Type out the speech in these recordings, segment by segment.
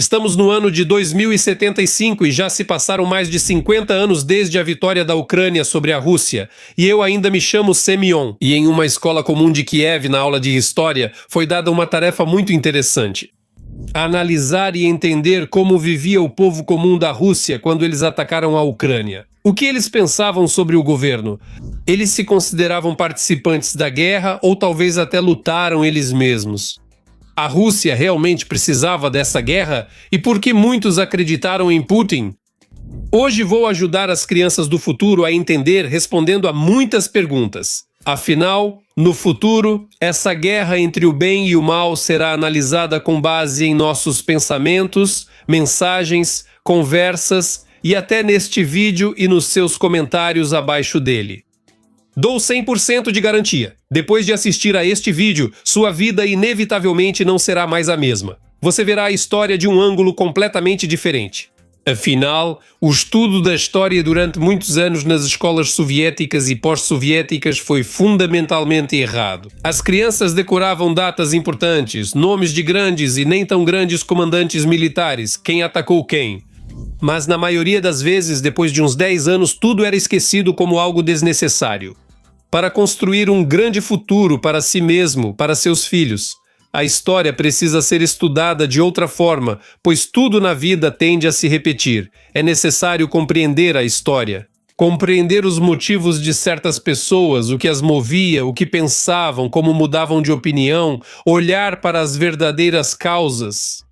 Estamos no ano de 2075 e já se passaram mais de 50 anos desde a vitória da Ucrânia sobre a Rússia. E eu ainda me chamo Semyon. E em uma escola comum de Kiev, na aula de História, foi dada uma tarefa muito interessante. Analisar e entender como vivia o povo comum da Rússia quando eles atacaram a Ucrânia. O que eles pensavam sobre o governo? Eles se consideravam participantes da guerra ou talvez até lutaram eles mesmos? A Rússia realmente precisava dessa guerra? E por que muitos acreditaram em Putin? Hoje vou ajudar as crianças do futuro a entender respondendo a muitas perguntas. Afinal, no futuro, essa guerra entre o bem e o mal será analisada com base em nossos pensamentos, mensagens, conversas e até neste vídeo e nos seus comentários abaixo dele. Dou 100% de garantia. Depois de assistir a este vídeo, sua vida inevitavelmente não será mais a mesma. Você verá a história de um ângulo completamente diferente. Afinal, o estudo da história durante muitos anos nas escolas soviéticas e pós-soviéticas foi fundamentalmente errado. As crianças decoravam datas importantes, nomes de grandes e nem tão grandes comandantes militares, quem atacou quem. Mas na maioria das vezes, depois de uns 10 anos, tudo era esquecido como algo desnecessário. Para construir um grande futuro para si mesmo, para seus filhos, a história precisa ser estudada de outra forma, pois tudo na vida tende a se repetir. É necessário compreender a história. Compreender os motivos de certas pessoas, o que as movia, o que pensavam, como mudavam de opinião, olhar para as verdadeiras causas.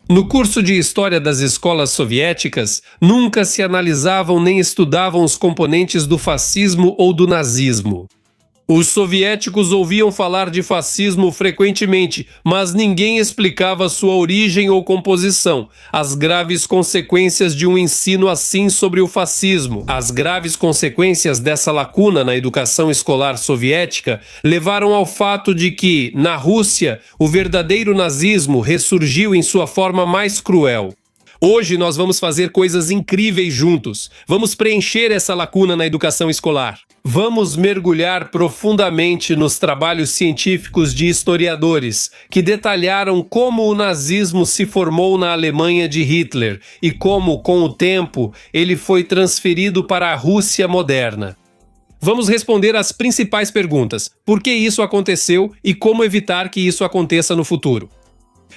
No curso de História das escolas soviéticas, nunca se analisavam nem estudavam os componentes do fascismo ou do nazismo. Os soviéticos ouviam falar de fascismo frequentemente, mas ninguém explicava sua origem ou composição, as graves consequências de um ensino assim sobre o fascismo. As graves consequências dessa lacuna na educação escolar soviética levaram ao fato de que, na Rússia, o verdadeiro nazismo ressurgiu em sua forma mais cruel. Hoje nós vamos fazer coisas incríveis juntos. Vamos preencher essa lacuna na educação escolar. Vamos mergulhar profundamente nos trabalhos científicos de historiadores que detalharam como o nazismo se formou na Alemanha de Hitler e como, com o tempo, ele foi transferido para a Rússia moderna. Vamos responder às principais perguntas: por que isso aconteceu e como evitar que isso aconteça no futuro?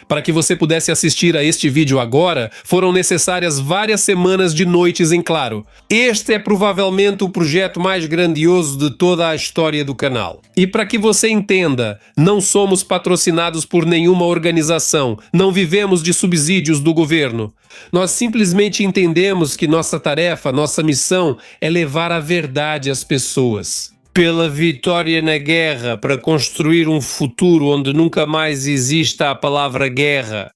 Para que você pudesse assistir a este vídeo agora, foram necessárias várias semanas de noites em claro. Este é provavelmente o projeto mais grandioso de toda a história do canal. E para que você entenda, não somos patrocinados por nenhuma organização, não vivemos de subsídios do governo. Nós simplesmente entendemos que nossa tarefa, nossa missão é levar a verdade às pessoas. Pela vitória na guerra, para construir um futuro onde nunca mais exista a palavra guerra.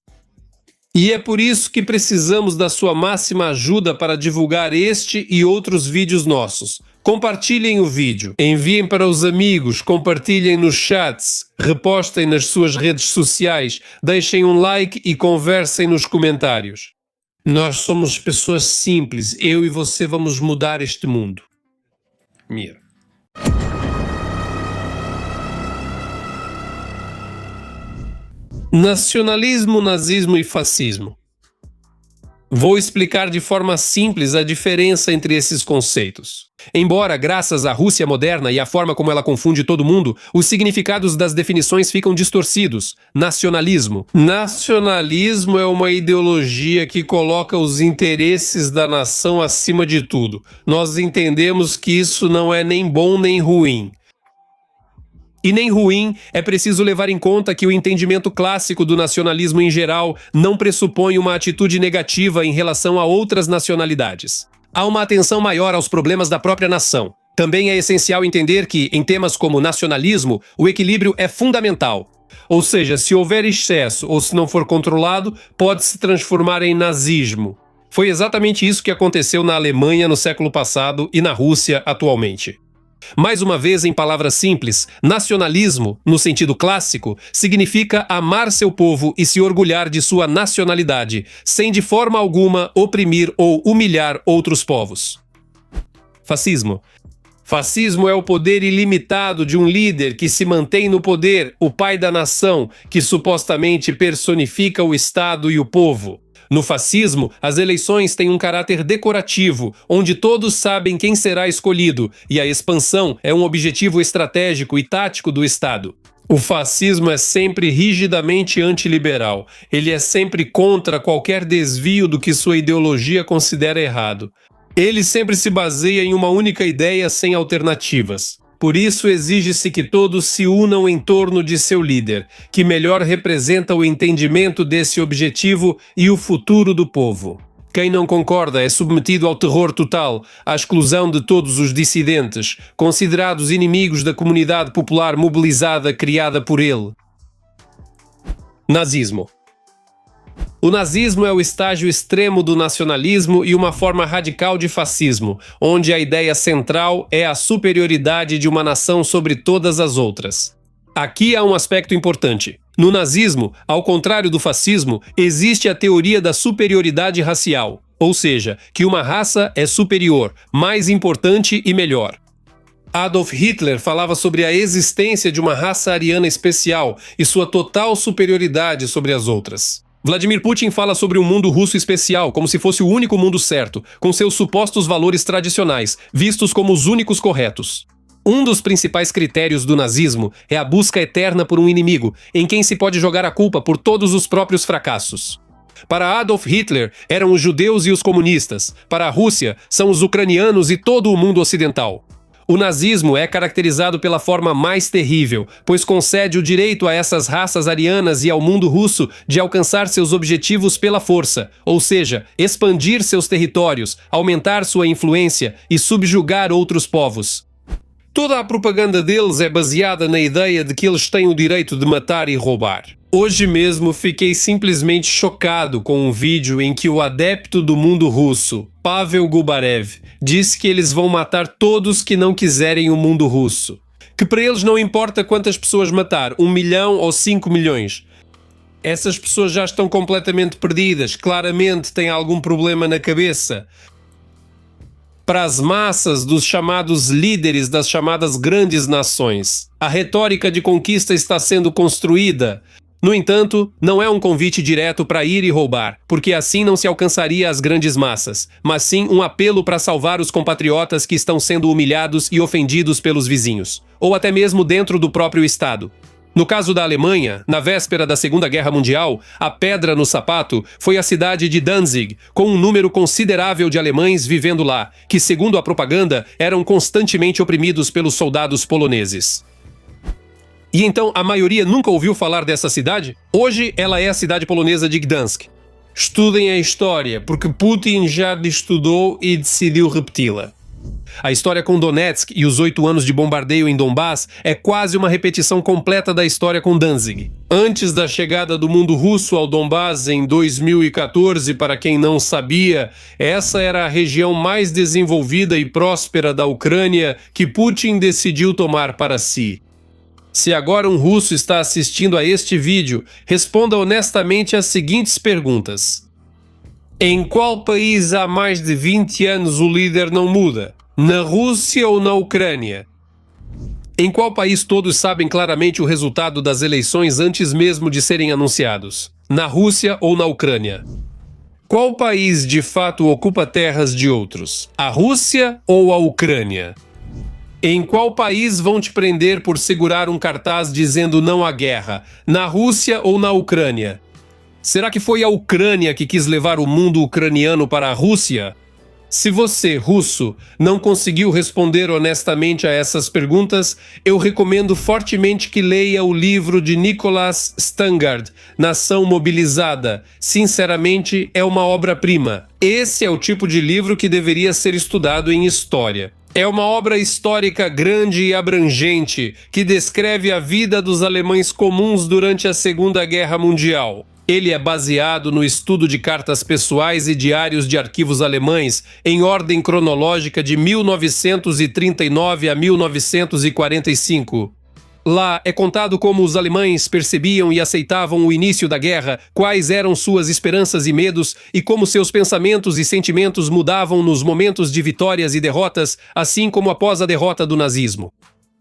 E é por isso que precisamos da sua máxima ajuda para divulgar este e outros vídeos nossos. Compartilhem o vídeo, enviem para os amigos, compartilhem nos chats, repostem nas suas redes sociais, deixem um like e conversem nos comentários. Nós somos pessoas simples, eu e você vamos mudar este mundo. Mir. Nacionalismo, nazismo e fascismo. Vou explicar de forma simples a diferença entre esses conceitos. Embora, graças à Rússia moderna e à forma como ela confunde todo mundo, os significados das definições ficam distorcidos. Nacionalismo. Nacionalismo é uma ideologia que coloca os interesses da nação acima de tudo. Nós entendemos que isso não é nem bom nem ruim. E nem ruim, é preciso levar em conta que o entendimento clássico do nacionalismo em geral não pressupõe uma atitude negativa em relação a outras nacionalidades. Há uma atenção maior aos problemas da própria nação. Também é essencial entender que, em temas como nacionalismo, o equilíbrio é fundamental. Ou seja, se houver excesso ou se não for controlado, pode se transformar em nazismo. Foi exatamente isso que aconteceu na Alemanha no século passado e na Rússia atualmente. Mais uma vez, em palavras simples, nacionalismo, no sentido clássico, significa amar seu povo e se orgulhar de sua nacionalidade, sem de forma alguma oprimir ou humilhar outros povos. Fascismo. Fascismo é o poder ilimitado de um líder que se mantém no poder, o pai da nação, que supostamente personifica o Estado e o povo. No fascismo, as eleições têm um caráter decorativo, onde todos sabem quem será escolhido, e a expansão é um objetivo estratégico e tático do Estado. O fascismo é sempre rigidamente antiliberal. Ele é sempre contra qualquer desvio do que sua ideologia considera errado. Ele sempre se baseia em uma única ideia sem alternativas. Por isso exige-se que todos se unam em torno de seu líder, que melhor representa o entendimento desse objetivo e o futuro do povo. Quem não concorda é submetido ao terror total, à exclusão de todos os dissidentes, considerados inimigos da comunidade popular mobilizada criada por ele. Nazismo. O nazismo é o estágio extremo do nacionalismo e uma forma radical de fascismo, onde a ideia central é a superioridade de uma nação sobre todas as outras. Aqui há um aspecto importante. No nazismo, ao contrário do fascismo, existe a teoria da superioridade racial, ou seja, que uma raça é superior, mais importante e melhor. Adolf Hitler falava sobre a existência de uma raça ariana especial e sua total superioridade sobre as outras. Vladimir Putin fala sobre um mundo russo especial, como se fosse o único mundo certo, com seus supostos valores tradicionais, vistos como os únicos corretos. Um dos principais critérios do nazismo é a busca eterna por um inimigo, em quem se pode jogar a culpa por todos os próprios fracassos. Para Adolf Hitler, eram os judeus e os comunistas. Para a Rússia, são os ucranianos e todo o mundo ocidental. O nazismo é caracterizado pela forma mais terrível, pois concede o direito a essas raças arianas e ao mundo russo de alcançar seus objetivos pela força, ou seja, expandir seus territórios, aumentar sua influência e subjugar outros povos. Toda a propaganda deles é baseada na ideia de que eles têm o direito de matar e roubar. Hoje mesmo fiquei simplesmente chocado com um vídeo em que o adepto do mundo russo, Pavel Gubarev, disse que eles vão matar todos que não quiserem o mundo russo. Que para eles não importa quantas pessoas matar, 1 milhão ou 5 milhões. Essas pessoas já estão completamente perdidas, claramente têm algum problema na cabeça. Para as massas dos chamados líderes das chamadas grandes nações, a retórica de conquista está sendo construída. No entanto, não é um convite direto para ir e roubar, porque assim não se alcançaria as grandes massas, mas sim um apelo para salvar os compatriotas que estão sendo humilhados e ofendidos pelos vizinhos, ou até mesmo dentro do próprio Estado. No caso da Alemanha, na véspera da Segunda Guerra Mundial, a pedra no sapato foi a cidade de Danzig, com um número considerável de alemães vivendo lá, que, segundo a propaganda, eram constantemente oprimidos pelos soldados poloneses. E então a maioria nunca ouviu falar dessa cidade? Hoje ela é a cidade polonesa de Gdansk. Estudem a história, porque Putin já estudou e decidiu repeti-la. A história com Donetsk e os 8 anos de bombardeio em Donbass é quase uma repetição completa da história com Danzig. Antes da chegada do mundo russo ao Donbass em 2014, para quem não sabia, essa era a região mais desenvolvida e próspera da Ucrânia que Putin decidiu tomar para si. Se agora um russo está assistindo a este vídeo, responda honestamente as seguintes perguntas. Em qual país há mais de 20 anos o líder não muda? Na Rússia ou na Ucrânia? Em qual país todos sabem claramente o resultado das eleições antes mesmo de serem anunciados? Na Rússia ou na Ucrânia? Qual país de fato ocupa terras de outros? A Rússia ou a Ucrânia? Em qual país vão te prender por segurar um cartaz dizendo não à guerra? Na Rússia ou na Ucrânia? Será que foi a Ucrânia que quis levar o mundo ucraniano para a Rússia? Se você, russo, não conseguiu responder honestamente a essas perguntas, eu recomendo fortemente que leia o livro de Nicholas Stangard, Nação Mobilizada. Sinceramente, é uma obra-prima. Esse é o tipo de livro que deveria ser estudado em história. É uma obra histórica grande e abrangente que descreve a vida dos alemães comuns durante a Segunda Guerra Mundial. Ele é baseado no estudo de cartas pessoais e diários de arquivos alemães em ordem cronológica de 1939 a 1945. Lá é contado como os alemães percebiam e aceitavam o início da guerra, quais eram suas esperanças e medos e como seus pensamentos e sentimentos mudavam nos momentos de vitórias e derrotas, assim como após a derrota do nazismo.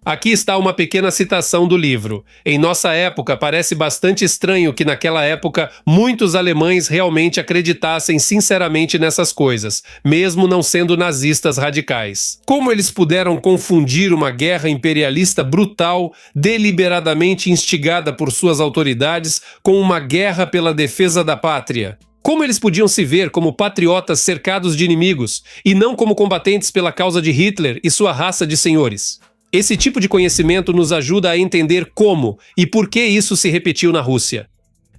Aqui está uma pequena citação do livro. Em nossa época, parece bastante estranho que naquela época muitos alemães realmente acreditassem sinceramente nessas coisas, mesmo não sendo nazistas radicais. Como eles puderam confundir uma guerra imperialista brutal, deliberadamente instigada por suas autoridades, com uma guerra pela defesa da pátria? Como eles podiam se ver como patriotas cercados de inimigos, e não como combatentes pela causa de Hitler e sua raça de senhores? Esse tipo de conhecimento nos ajuda a entender como e por que isso se repetiu na Rússia.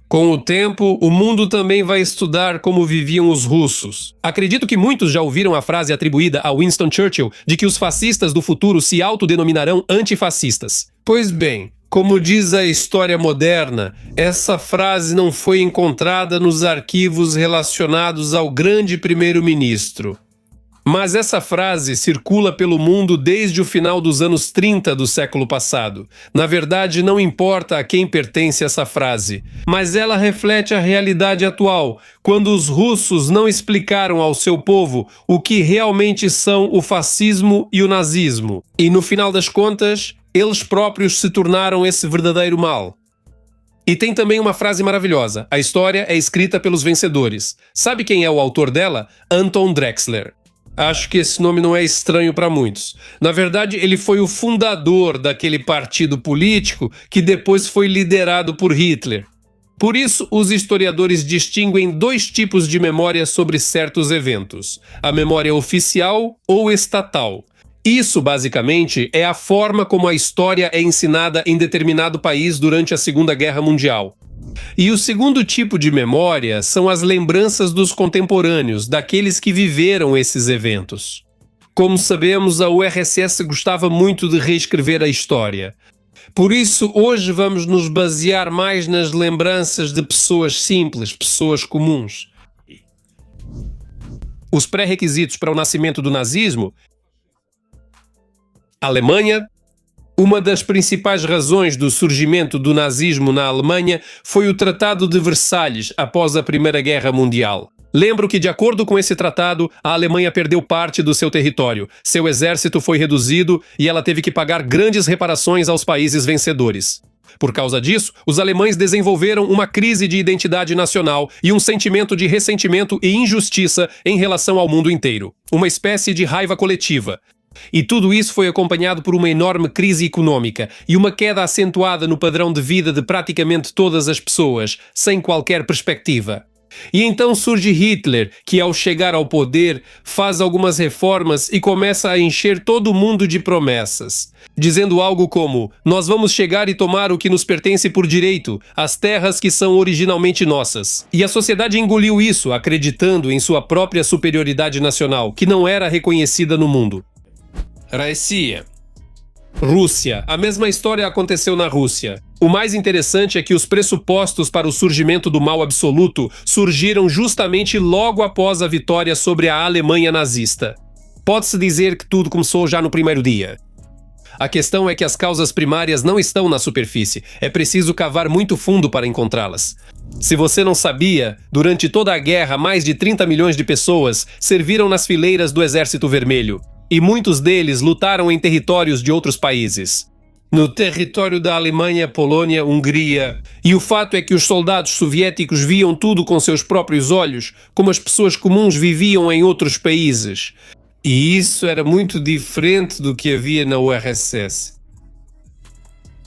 Com o tempo, o mundo também vai estudar como viviam os russos. Acredito que muitos já ouviram a frase atribuída a Winston Churchill de que os fascistas do futuro se autodenominarão antifascistas. Pois bem, como diz a história moderna, essa frase não foi encontrada nos arquivos relacionados ao grande primeiro-ministro. Mas essa frase circula pelo mundo desde o final dos anos 30 do século passado. Na verdade, não importa a quem pertence essa frase, mas ela reflete a realidade atual, quando os russos não explicaram ao seu povo o que realmente são o fascismo e o nazismo. E no final das contas, eles próprios se tornaram esse verdadeiro mal. E tem também uma frase maravilhosa: a história é escrita pelos vencedores. Sabe quem é o autor dela? Anton Drexler. Acho que esse nome não é estranho para muitos. Na verdade, ele foi o fundador daquele partido político que depois foi liderado por Hitler. Por isso, os historiadores distinguem dois tipos de memória sobre certos eventos: a memória oficial ou estatal. Isso, basicamente, é a forma como a história é ensinada em determinado país durante a Segunda Guerra Mundial. E o segundo tipo de memória são as lembranças dos contemporâneos, daqueles que viveram esses eventos. Como sabemos, a URSS gostava muito de reescrever a história. Por isso, hoje vamos nos basear mais nas lembranças de pessoas simples, pessoas comuns. Os pré-requisitos para o nascimento do nazismo: Alemanha. Uma das principais razões do surgimento do nazismo na Alemanha foi o Tratado de Versalhes após a Primeira Guerra Mundial. Lembro que, de acordo com esse tratado, a Alemanha perdeu parte do seu território, seu exército foi reduzido e ela teve que pagar grandes reparações aos países vencedores. Por causa disso, os alemães desenvolveram uma crise de identidade nacional e um sentimento de ressentimento e injustiça em relação ao mundo inteiro. Uma espécie de raiva coletiva. E tudo isso foi acompanhado por uma enorme crise econômica e uma queda acentuada no padrão de vida de praticamente todas as pessoas, sem qualquer perspectiva. E então surge Hitler, que ao chegar ao poder faz algumas reformas e começa a encher todo o mundo de promessas, dizendo algo como: nós vamos chegar e tomar o que nos pertence por direito, as terras que são originalmente nossas. E a sociedade engoliu isso, acreditando em sua própria superioridade nacional, que não era reconhecida no mundo. Rússia. A mesma história aconteceu na Rússia. O mais interessante é que os pressupostos para o surgimento do mal absoluto surgiram justamente logo após a vitória sobre a Alemanha nazista. Pode-se dizer que tudo começou já no primeiro dia. A questão é que as causas primárias não estão na superfície. É preciso cavar muito fundo para encontrá-las. Se você não sabia, durante toda a guerra, mais de 30 milhões de pessoas serviram nas fileiras do Exército Vermelho. E muitos deles lutaram em territórios de outros países. No território da Alemanha, Polônia, Hungria. E o fato é que os soldados soviéticos viam tudo com seus próprios olhos, como as pessoas comuns viviam em outros países. E isso era muito diferente do que havia na URSS.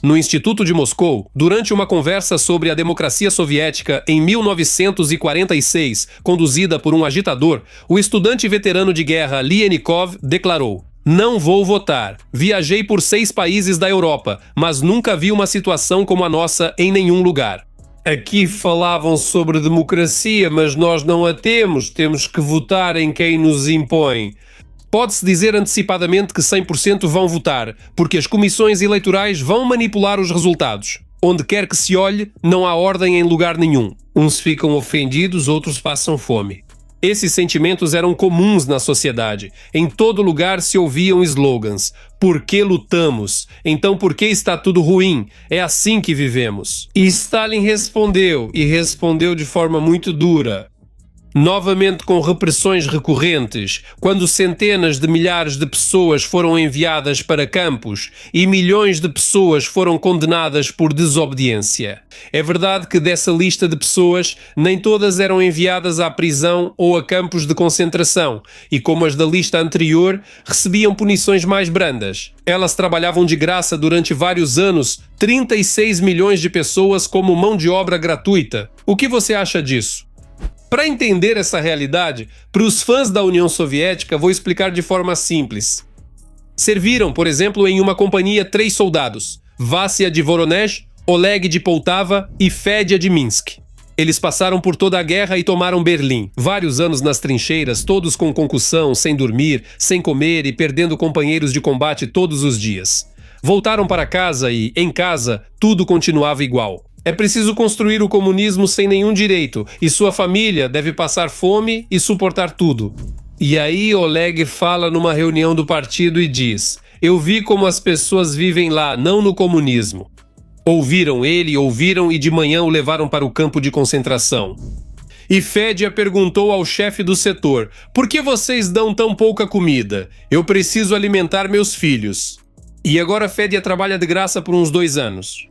No Instituto de Moscou, durante uma conversa sobre a democracia soviética em 1946, conduzida por um agitador, o estudante veterano de guerra Lienikov declarou: "Não vou votar. Viajei por 6 países da Europa, mas nunca vi uma situação como a nossa em nenhum lugar." Aqui falavam sobre democracia, mas nós não a temos. Temos que votar em quem nos impõe. Pode-se dizer antecipadamente que 100% vão votar, porque as comissões eleitorais vão manipular os resultados. Onde quer que se olhe, não há ordem em lugar nenhum. Uns ficam ofendidos, outros passam fome. Esses sentimentos eram comuns na sociedade. Em todo lugar se ouviam slogans. Por que lutamos? Então por que está tudo ruim? É assim que vivemos. E Stalin respondeu, e respondeu de forma muito dura. Novamente com repressões recorrentes, quando centenas de milhares de pessoas foram enviadas para campos e milhões de pessoas foram condenadas por desobediência. É verdade que dessa lista de pessoas, nem todas eram enviadas à prisão ou a campos de concentração, e como as da lista anterior, recebiam punições mais brandas. Elas trabalhavam de graça durante vários anos, 36 milhões de pessoas como mão de obra gratuita. O que você acha disso? Para entender essa realidade, para os fãs da União Soviética, vou explicar de forma simples. Serviram, por exemplo, em uma companhia 3 soldados: Vassia de Voronezh, Oleg de Poltava e Fédia de Minsk. Eles passaram por toda a guerra e tomaram Berlim. Vários anos nas trincheiras, todos com concussão, sem dormir, sem comer e perdendo companheiros de combate todos os dias. Voltaram para casa e, em casa, tudo continuava igual. É preciso construir o comunismo sem nenhum direito, e sua família deve passar fome e suportar tudo. E aí Oleg fala numa reunião do partido e diz: eu vi como as pessoas vivem lá, não no comunismo. Ouviram e de manhã o levaram para o campo de concentração. E Fédia perguntou ao chefe do setor: por que vocês dão tão pouca comida? Eu preciso alimentar meus filhos. E agora Fédia trabalha de graça por uns 2 anos.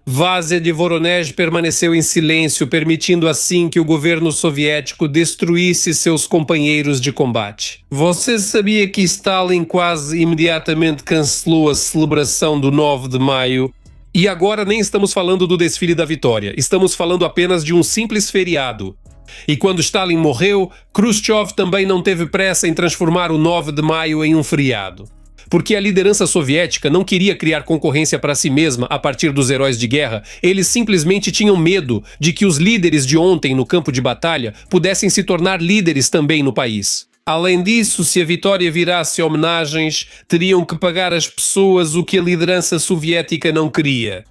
Vassia de Voronezh permaneceu em silêncio, permitindo assim que o governo soviético destruísse seus companheiros de combate. Você sabia que Stalin quase imediatamente cancelou a celebração do 9 de maio? E agora nem estamos falando do desfile da vitória, estamos falando apenas de um simples feriado. E quando Stalin morreu, Khrushchev também não teve pressa em transformar o 9 de maio em um feriado. Porque a liderança soviética não queria criar concorrência para si mesma a partir dos heróis de guerra, eles simplesmente tinham medo de que os líderes de ontem no campo de batalha pudessem se tornar líderes também no país. Além disso, se a vitória virasse homenagens, teriam que pagar às pessoas o que a liderança soviética não queria.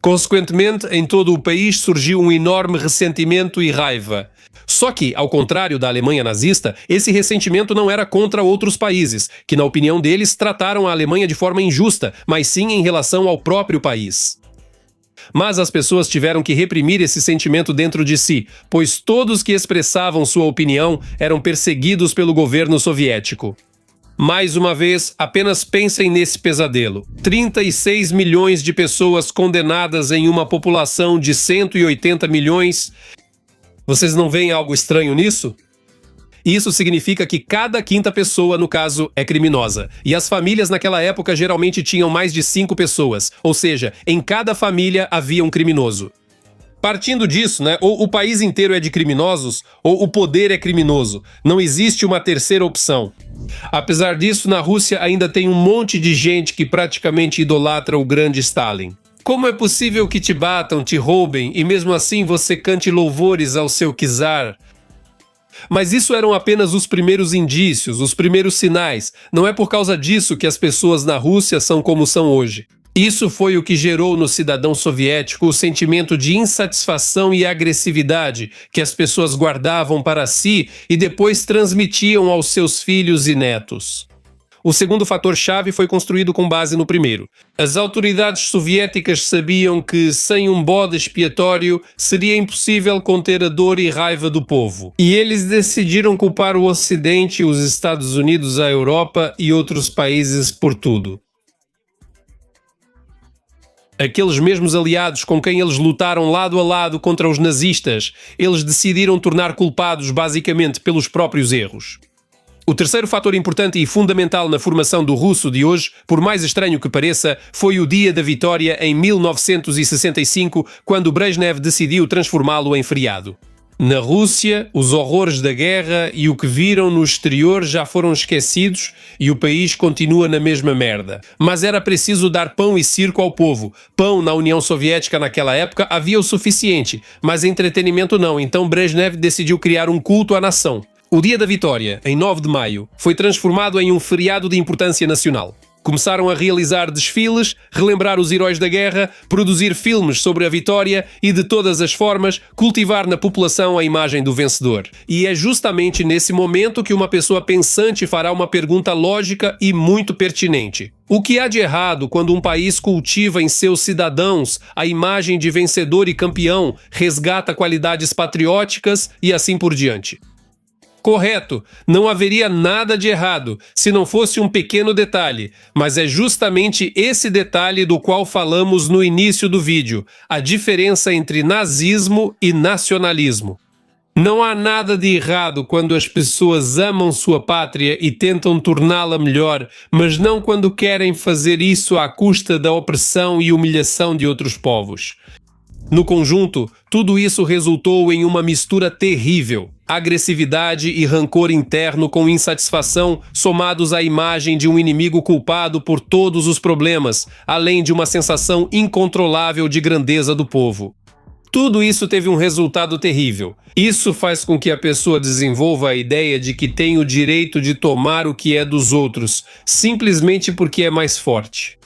Consequentemente, em todo o país surgiu um enorme ressentimento e raiva. Só que, ao contrário da Alemanha nazista, esse ressentimento não era contra outros países, que na opinião deles trataram a Alemanha de forma injusta, mas sim em relação ao próprio país. Mas as pessoas tiveram que reprimir esse sentimento dentro de si, pois todos que expressavam sua opinião eram perseguidos pelo governo soviético. Mais uma vez, apenas pensem nesse pesadelo. 36 milhões de pessoas condenadas em uma população de 180 milhões. Vocês não veem algo estranho nisso? Isso significa que cada quinta pessoa, no caso, é criminosa. E as famílias naquela época geralmente tinham mais de 5 pessoas. Ou seja, em cada família havia um criminoso. Partindo disso, ou o país inteiro é de criminosos, ou o poder é criminoso. Não existe uma terceira opção. Apesar disso, na Rússia ainda tem um monte de gente que praticamente idolatra o grande Stalin. Como é possível que te batam, te roubem e mesmo assim você cante louvores ao seu czar? Mas isso eram apenas os primeiros indícios, os primeiros sinais. Não é por causa disso que as pessoas na Rússia são como são hoje. Isso foi o que gerou no cidadão soviético o sentimento de insatisfação e agressividade que as pessoas guardavam para si e depois transmitiam aos seus filhos e netos. O segundo fator-chave foi construído com base no primeiro. As autoridades soviéticas sabiam que, sem um bode expiatório, seria impossível conter a dor e raiva do povo. E eles decidiram culpar o Ocidente, os Estados Unidos, a Europa e outros países por tudo. Aqueles mesmos aliados com quem eles lutaram lado a lado contra os nazistas, eles decidiram tornar culpados basicamente pelos próprios erros. O terceiro fator importante e fundamental na formação do russo de hoje, por mais estranho que pareça, foi o dia da vitória em 1965, quando Brezhnev decidiu transformá-lo em feriado. Na Rússia, os horrores da guerra e o que viram no exterior já foram esquecidos e o país continua na mesma merda. Mas era preciso dar pão e circo ao povo. Pão na União Soviética naquela época havia o suficiente, mas entretenimento não, então Brezhnev decidiu criar um culto à nação. O dia da vitória, em 9 de maio, foi transformado em um feriado de importância nacional. Começaram a realizar desfiles, relembrar os heróis da guerra, produzir filmes sobre a vitória e, de todas as formas, cultivar na população a imagem do vencedor. E é justamente nesse momento que uma pessoa pensante fará uma pergunta lógica e muito pertinente. O que há de errado quando um país cultiva em seus cidadãos a imagem de vencedor e campeão, resgata qualidades patrióticas e assim por diante? Correto, não haveria nada de errado se não fosse um pequeno detalhe, mas é justamente esse detalhe do qual falamos no início do vídeo, a diferença entre nazismo e nacionalismo. Não há nada de errado quando as pessoas amam sua pátria e tentam torná-la melhor, mas não quando querem fazer isso à custa da opressão e humilhação de outros povos. No conjunto, tudo isso resultou em uma mistura terrível. Agressividade e rancor interno com insatisfação somados à imagem de um inimigo culpado por todos os problemas, além de uma sensação incontrolável de grandeza do povo. Tudo isso teve um resultado terrível. Isso faz com que a pessoa desenvolva a ideia de que tem o direito de tomar o que é dos outros, simplesmente porque é mais forte.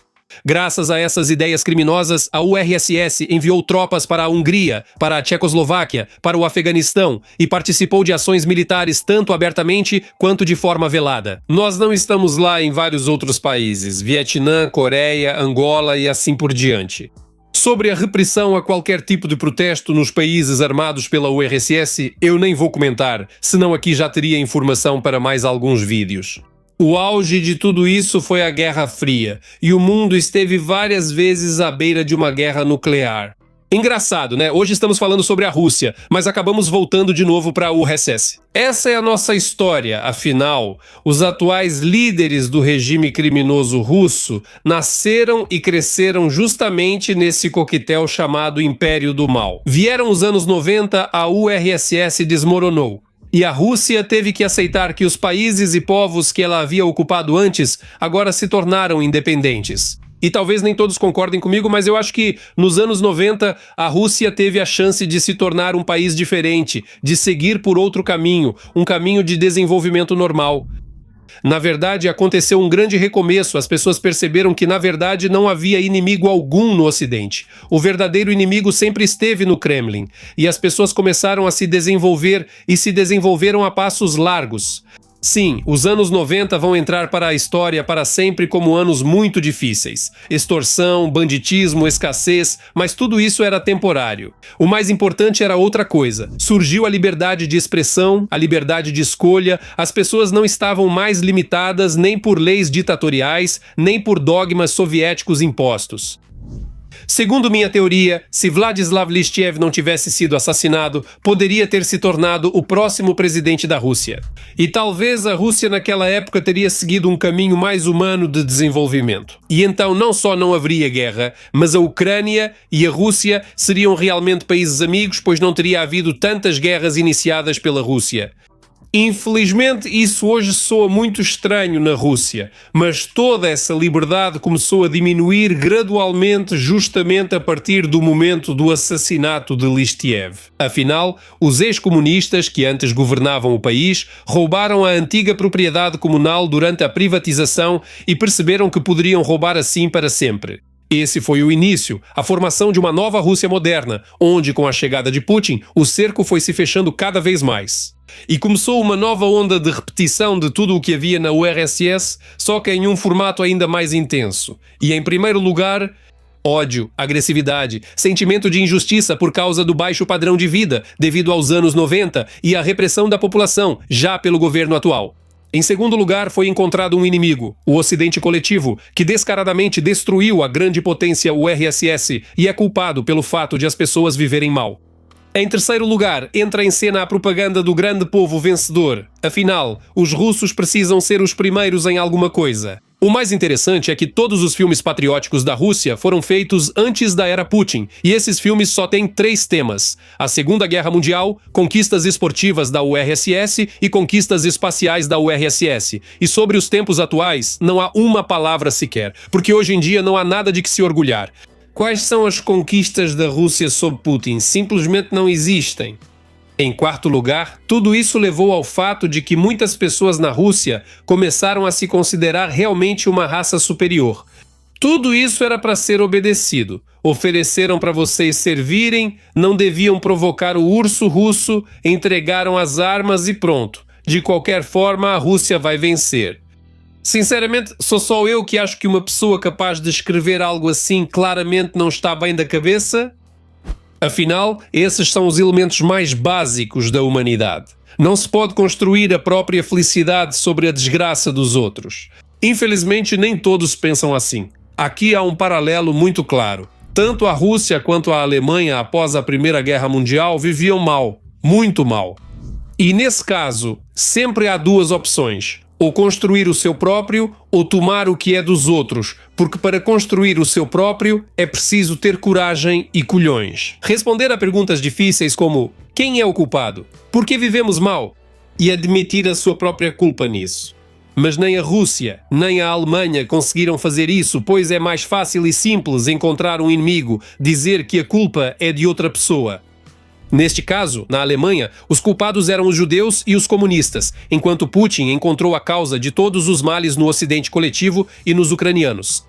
Graças a essas ideias criminosas, a URSS enviou tropas para a Hungria, para a Tchecoslováquia, para o Afeganistão e participou de ações militares tanto abertamente quanto de forma velada. Nós não estamos lá em vários outros países, Vietnã, Coreia, Angola e assim por diante. Sobre a repressão a qualquer tipo de protesto nos países armados pela URSS, eu nem vou comentar, senão aqui já teria informação para mais alguns vídeos. O auge de tudo isso foi a Guerra Fria, e o mundo esteve várias vezes à beira de uma guerra nuclear. Engraçado, né? Hoje estamos falando sobre a Rússia, mas acabamos voltando de novo para a URSS. Essa é a nossa história, afinal, os atuais líderes do regime criminoso russo nasceram e cresceram justamente nesse coquetel chamado Império do Mal. Vieram os anos 90, a URSS desmoronou. E a Rússia teve que aceitar que os países e povos que ela havia ocupado antes agora se tornaram independentes. E talvez nem todos concordem comigo, mas eu acho que nos anos 90 a Rússia teve a chance de se tornar um país diferente, de seguir por outro caminho, um caminho de desenvolvimento normal. Na verdade, aconteceu um grande recomeço, as pessoas perceberam que na verdade não havia inimigo algum no Ocidente. O verdadeiro inimigo sempre esteve no Kremlin, e as pessoas começaram a se desenvolver e se desenvolveram a passos largos. Sim, os anos 90 vão entrar para a história para sempre como anos muito difíceis. Extorsão, banditismo, escassez, mas tudo isso era temporário. O mais importante era outra coisa. Surgiu a liberdade de expressão, a liberdade de escolha, as pessoas não estavam mais limitadas nem por leis ditatoriais, nem por dogmas soviéticos impostos. Segundo minha teoria, se Vladislav Listiev não tivesse sido assassinado, poderia ter se tornado o próximo presidente da Rússia. E talvez a Rússia naquela época teria seguido um caminho mais humano de desenvolvimento. E então não só não haveria guerra, mas a Ucrânia e a Rússia seriam realmente países amigos, pois não teria havido tantas guerras iniciadas pela Rússia. Infelizmente, isso hoje soa muito estranho na Rússia, mas toda essa liberdade começou a diminuir gradualmente justamente a partir do momento do assassinato de Listiev. Afinal, os ex-comunistas que antes governavam o país roubaram a antiga propriedade comunal durante a privatização e perceberam que poderiam roubar assim para sempre. Esse foi o início, a formação de uma nova Rússia moderna, onde, com a chegada de Putin, o cerco foi se fechando cada vez mais. E começou uma nova onda de repetição de tudo o que havia na URSS, só que em um formato ainda mais intenso. E, em primeiro lugar, ódio, agressividade, sentimento de injustiça por causa do baixo padrão de vida, devido aos anos 90, e a repressão da população, já pelo governo atual. Em segundo lugar, foi encontrado um inimigo, o Ocidente coletivo, que descaradamente destruiu a grande potência URSS e é culpado pelo fato de as pessoas viverem mal. Em terceiro lugar, entra em cena a propaganda do grande povo vencedor. Afinal, os russos precisam ser os primeiros em alguma coisa. O mais interessante é que todos os filmes patrióticos da Rússia foram feitos antes da era Putin, e esses filmes só têm 3 temas: a Segunda Guerra Mundial, conquistas esportivas da URSS e conquistas espaciais da URSS. E sobre os tempos atuais, não há uma palavra sequer, porque hoje em dia não há nada de que se orgulhar. Quais são as conquistas da Rússia sob Putin? Simplesmente não existem. Em quarto lugar, tudo isso levou ao fato de que muitas pessoas na Rússia começaram a se considerar realmente uma raça superior. Tudo isso era para ser obedecido. Ofereceram para vocês servirem, não deviam provocar o urso russo, entregaram as armas e pronto. De qualquer forma, a Rússia vai vencer. Sinceramente, sou só eu que acho que uma pessoa capaz de escrever algo assim claramente não está bem da cabeça? Afinal, esses são os elementos mais básicos da humanidade. Não se pode construir a própria felicidade sobre a desgraça dos outros. Infelizmente, nem todos pensam assim. Aqui há um paralelo muito claro. Tanto a Rússia quanto a Alemanha, após a Primeira Guerra Mundial, viviam mal, muito mal. E nesse caso, sempre há duas opções: ou construir o seu próprio, ou tomar o que é dos outros, porque para construir o seu próprio é preciso ter coragem e culhões. Responder a perguntas difíceis como: quem é o culpado? Por que vivemos mal? E admitir a sua própria culpa nisso. Mas nem a Rússia, nem a Alemanha conseguiram fazer isso, pois é mais fácil e simples encontrar um inimigo, dizer que a culpa é de outra pessoa. Neste caso, na Alemanha, os culpados eram os judeus e os comunistas, enquanto Putin encontrou a causa de todos os males no Ocidente coletivo e nos ucranianos.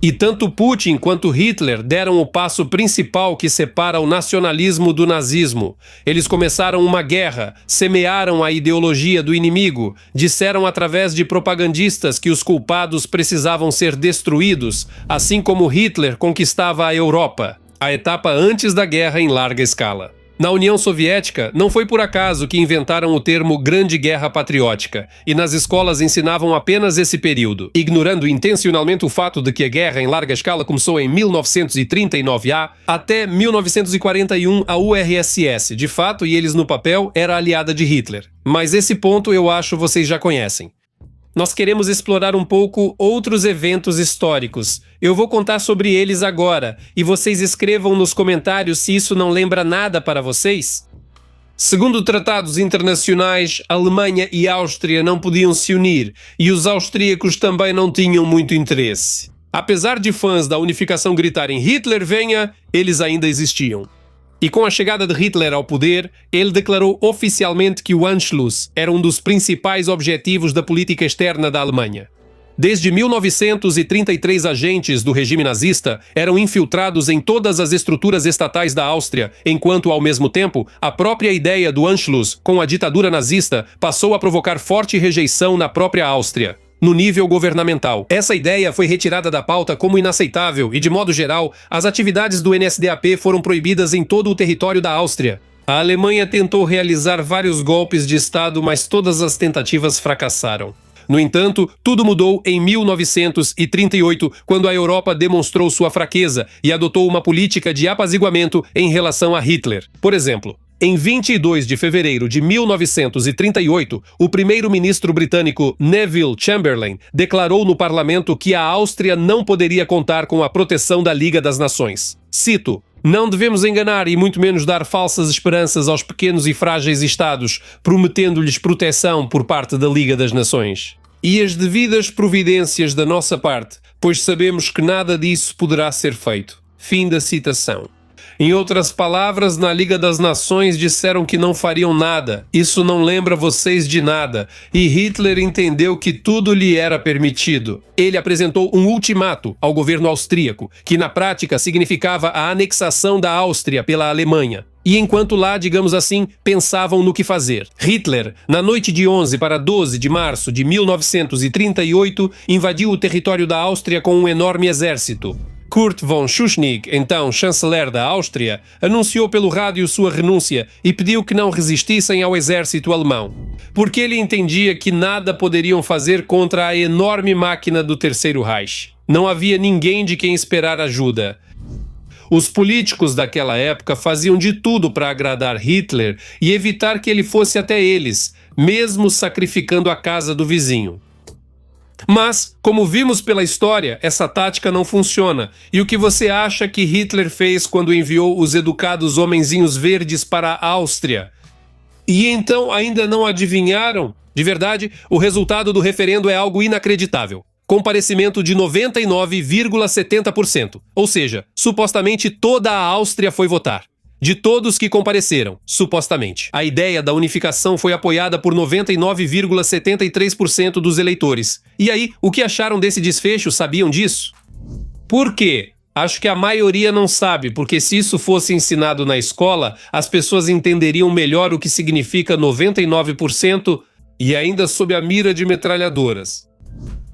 E tanto Putin quanto Hitler deram o passo principal que separa o nacionalismo do nazismo. Eles começaram uma guerra, semearam a ideologia do inimigo, disseram através de propagandistas que os culpados precisavam ser destruídos, assim como Hitler conquistava a Europa, a etapa antes da guerra em larga escala. Na União Soviética, não foi por acaso que inventaram o termo Grande Guerra Patriótica, e nas escolas ensinavam apenas esse período, ignorando intencionalmente o fato de que a guerra em larga escala começou em 1939 até 1941 a URSS, de fato, e eles no papel, era aliada de Hitler. Mas esse ponto eu acho vocês já conhecem. Nós queremos explorar um pouco outros eventos históricos. Eu vou contar sobre eles agora, e vocês escrevam nos comentários se isso não lembra nada para vocês. Segundo tratados internacionais, Alemanha e Áustria não podiam se unir, e os austríacos também não tinham muito interesse. Apesar de fãs da unificação gritarem Hitler venha, eles ainda existiam. E com a chegada de Hitler ao poder, ele declarou oficialmente que o Anschluss era um dos principais objetivos da política externa da Alemanha. Desde 1933, agentes do regime nazista eram infiltrados em todas as estruturas estatais da Áustria, enquanto, ao mesmo tempo, a própria ideia do Anschluss com a ditadura nazista passou a provocar forte rejeição na própria Áustria. No nível governamental, essa ideia foi retirada da pauta como inaceitável e, de modo geral, as atividades do NSDAP foram proibidas em todo o território da Áustria. A Alemanha tentou realizar vários golpes de Estado, mas todas as tentativas fracassaram. No entanto, tudo mudou em 1938, quando a Europa demonstrou sua fraqueza e adotou uma política de apaziguamento em relação a Hitler. Por exemplo, em 22 de fevereiro de 1938, o primeiro-ministro britânico Neville Chamberlain declarou no parlamento que a Áustria não poderia contar com a proteção da Liga das Nações. Cito: "Não devemos enganar e muito menos dar falsas esperanças aos pequenos e frágeis Estados, prometendo-lhes proteção por parte da Liga das Nações. E as devidas providências da nossa parte, pois sabemos que nada disso poderá ser feito." Fim da citação. Em outras palavras, na Liga das Nações disseram que não fariam nada. Isso não lembra vocês de nada. E Hitler entendeu que tudo lhe era permitido. Ele apresentou um ultimato ao governo austríaco, que na prática significava a anexação da Áustria pela Alemanha. E enquanto lá, digamos assim, pensavam no que fazer, Hitler, na noite de 11 para 12 de março de 1938, invadiu o território da Áustria com um enorme exército. Kurt von Schuschnigg, então chanceler da Áustria, anunciou pelo rádio sua renúncia e pediu que não resistissem ao exército alemão, porque ele entendia que nada poderiam fazer contra a enorme máquina do Terceiro Reich. Não havia ninguém de quem esperar ajuda. Os políticos daquela época faziam de tudo para agradar Hitler e evitar que ele fosse até eles, mesmo sacrificando a casa do vizinho. Mas, como vimos pela história, essa tática não funciona. E o que você acha que Hitler fez quando enviou os educados homenzinhos verdes para a Áustria? E então ainda não adivinharam? De verdade, o resultado do referendo é algo inacreditável. Comparecimento de 99,70%. Ou seja, supostamente toda a Áustria foi votar. de todos que compareceram, supostamente. A ideia da unificação foi apoiada por 99,73% dos eleitores. E aí, o que acharam desse desfecho? Sabiam disso? Por quê? Acho que a maioria não sabe, porque se isso fosse ensinado na escola, as pessoas entenderiam melhor o que significa 99% e ainda sob a mira de metralhadoras.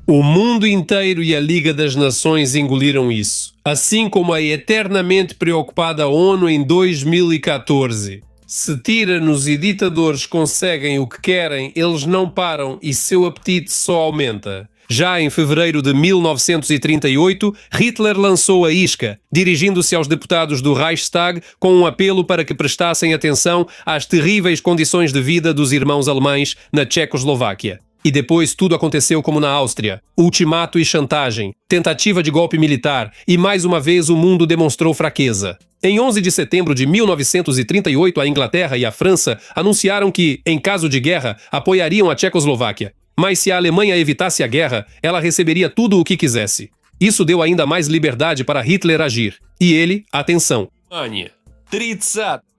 O mundo inteiro e a Liga das Nações engoliram isso, assim como a eternamente preocupada ONU em 2014. Se tiranos e ditadores conseguem o que querem, eles não param e seu apetite só aumenta. Já em fevereiro de 1938, Hitler lançou a isca, dirigindo-se aos deputados do Reichstag com um apelo para que prestassem atenção às terríveis condições de vida dos irmãos alemães na Tchecoslováquia. E depois tudo aconteceu como na Áustria. Ultimato e chantagem, tentativa de golpe militar e mais uma vez o mundo demonstrou fraqueza. Em 11 de setembro de 1938, a Inglaterra e a França anunciaram que, em caso de guerra, apoiariam a Tchecoslováquia. Mas se a Alemanha evitasse a guerra, ela receberia tudo o que quisesse. Isso deu ainda mais liberdade para Hitler agir. E ele, atenção,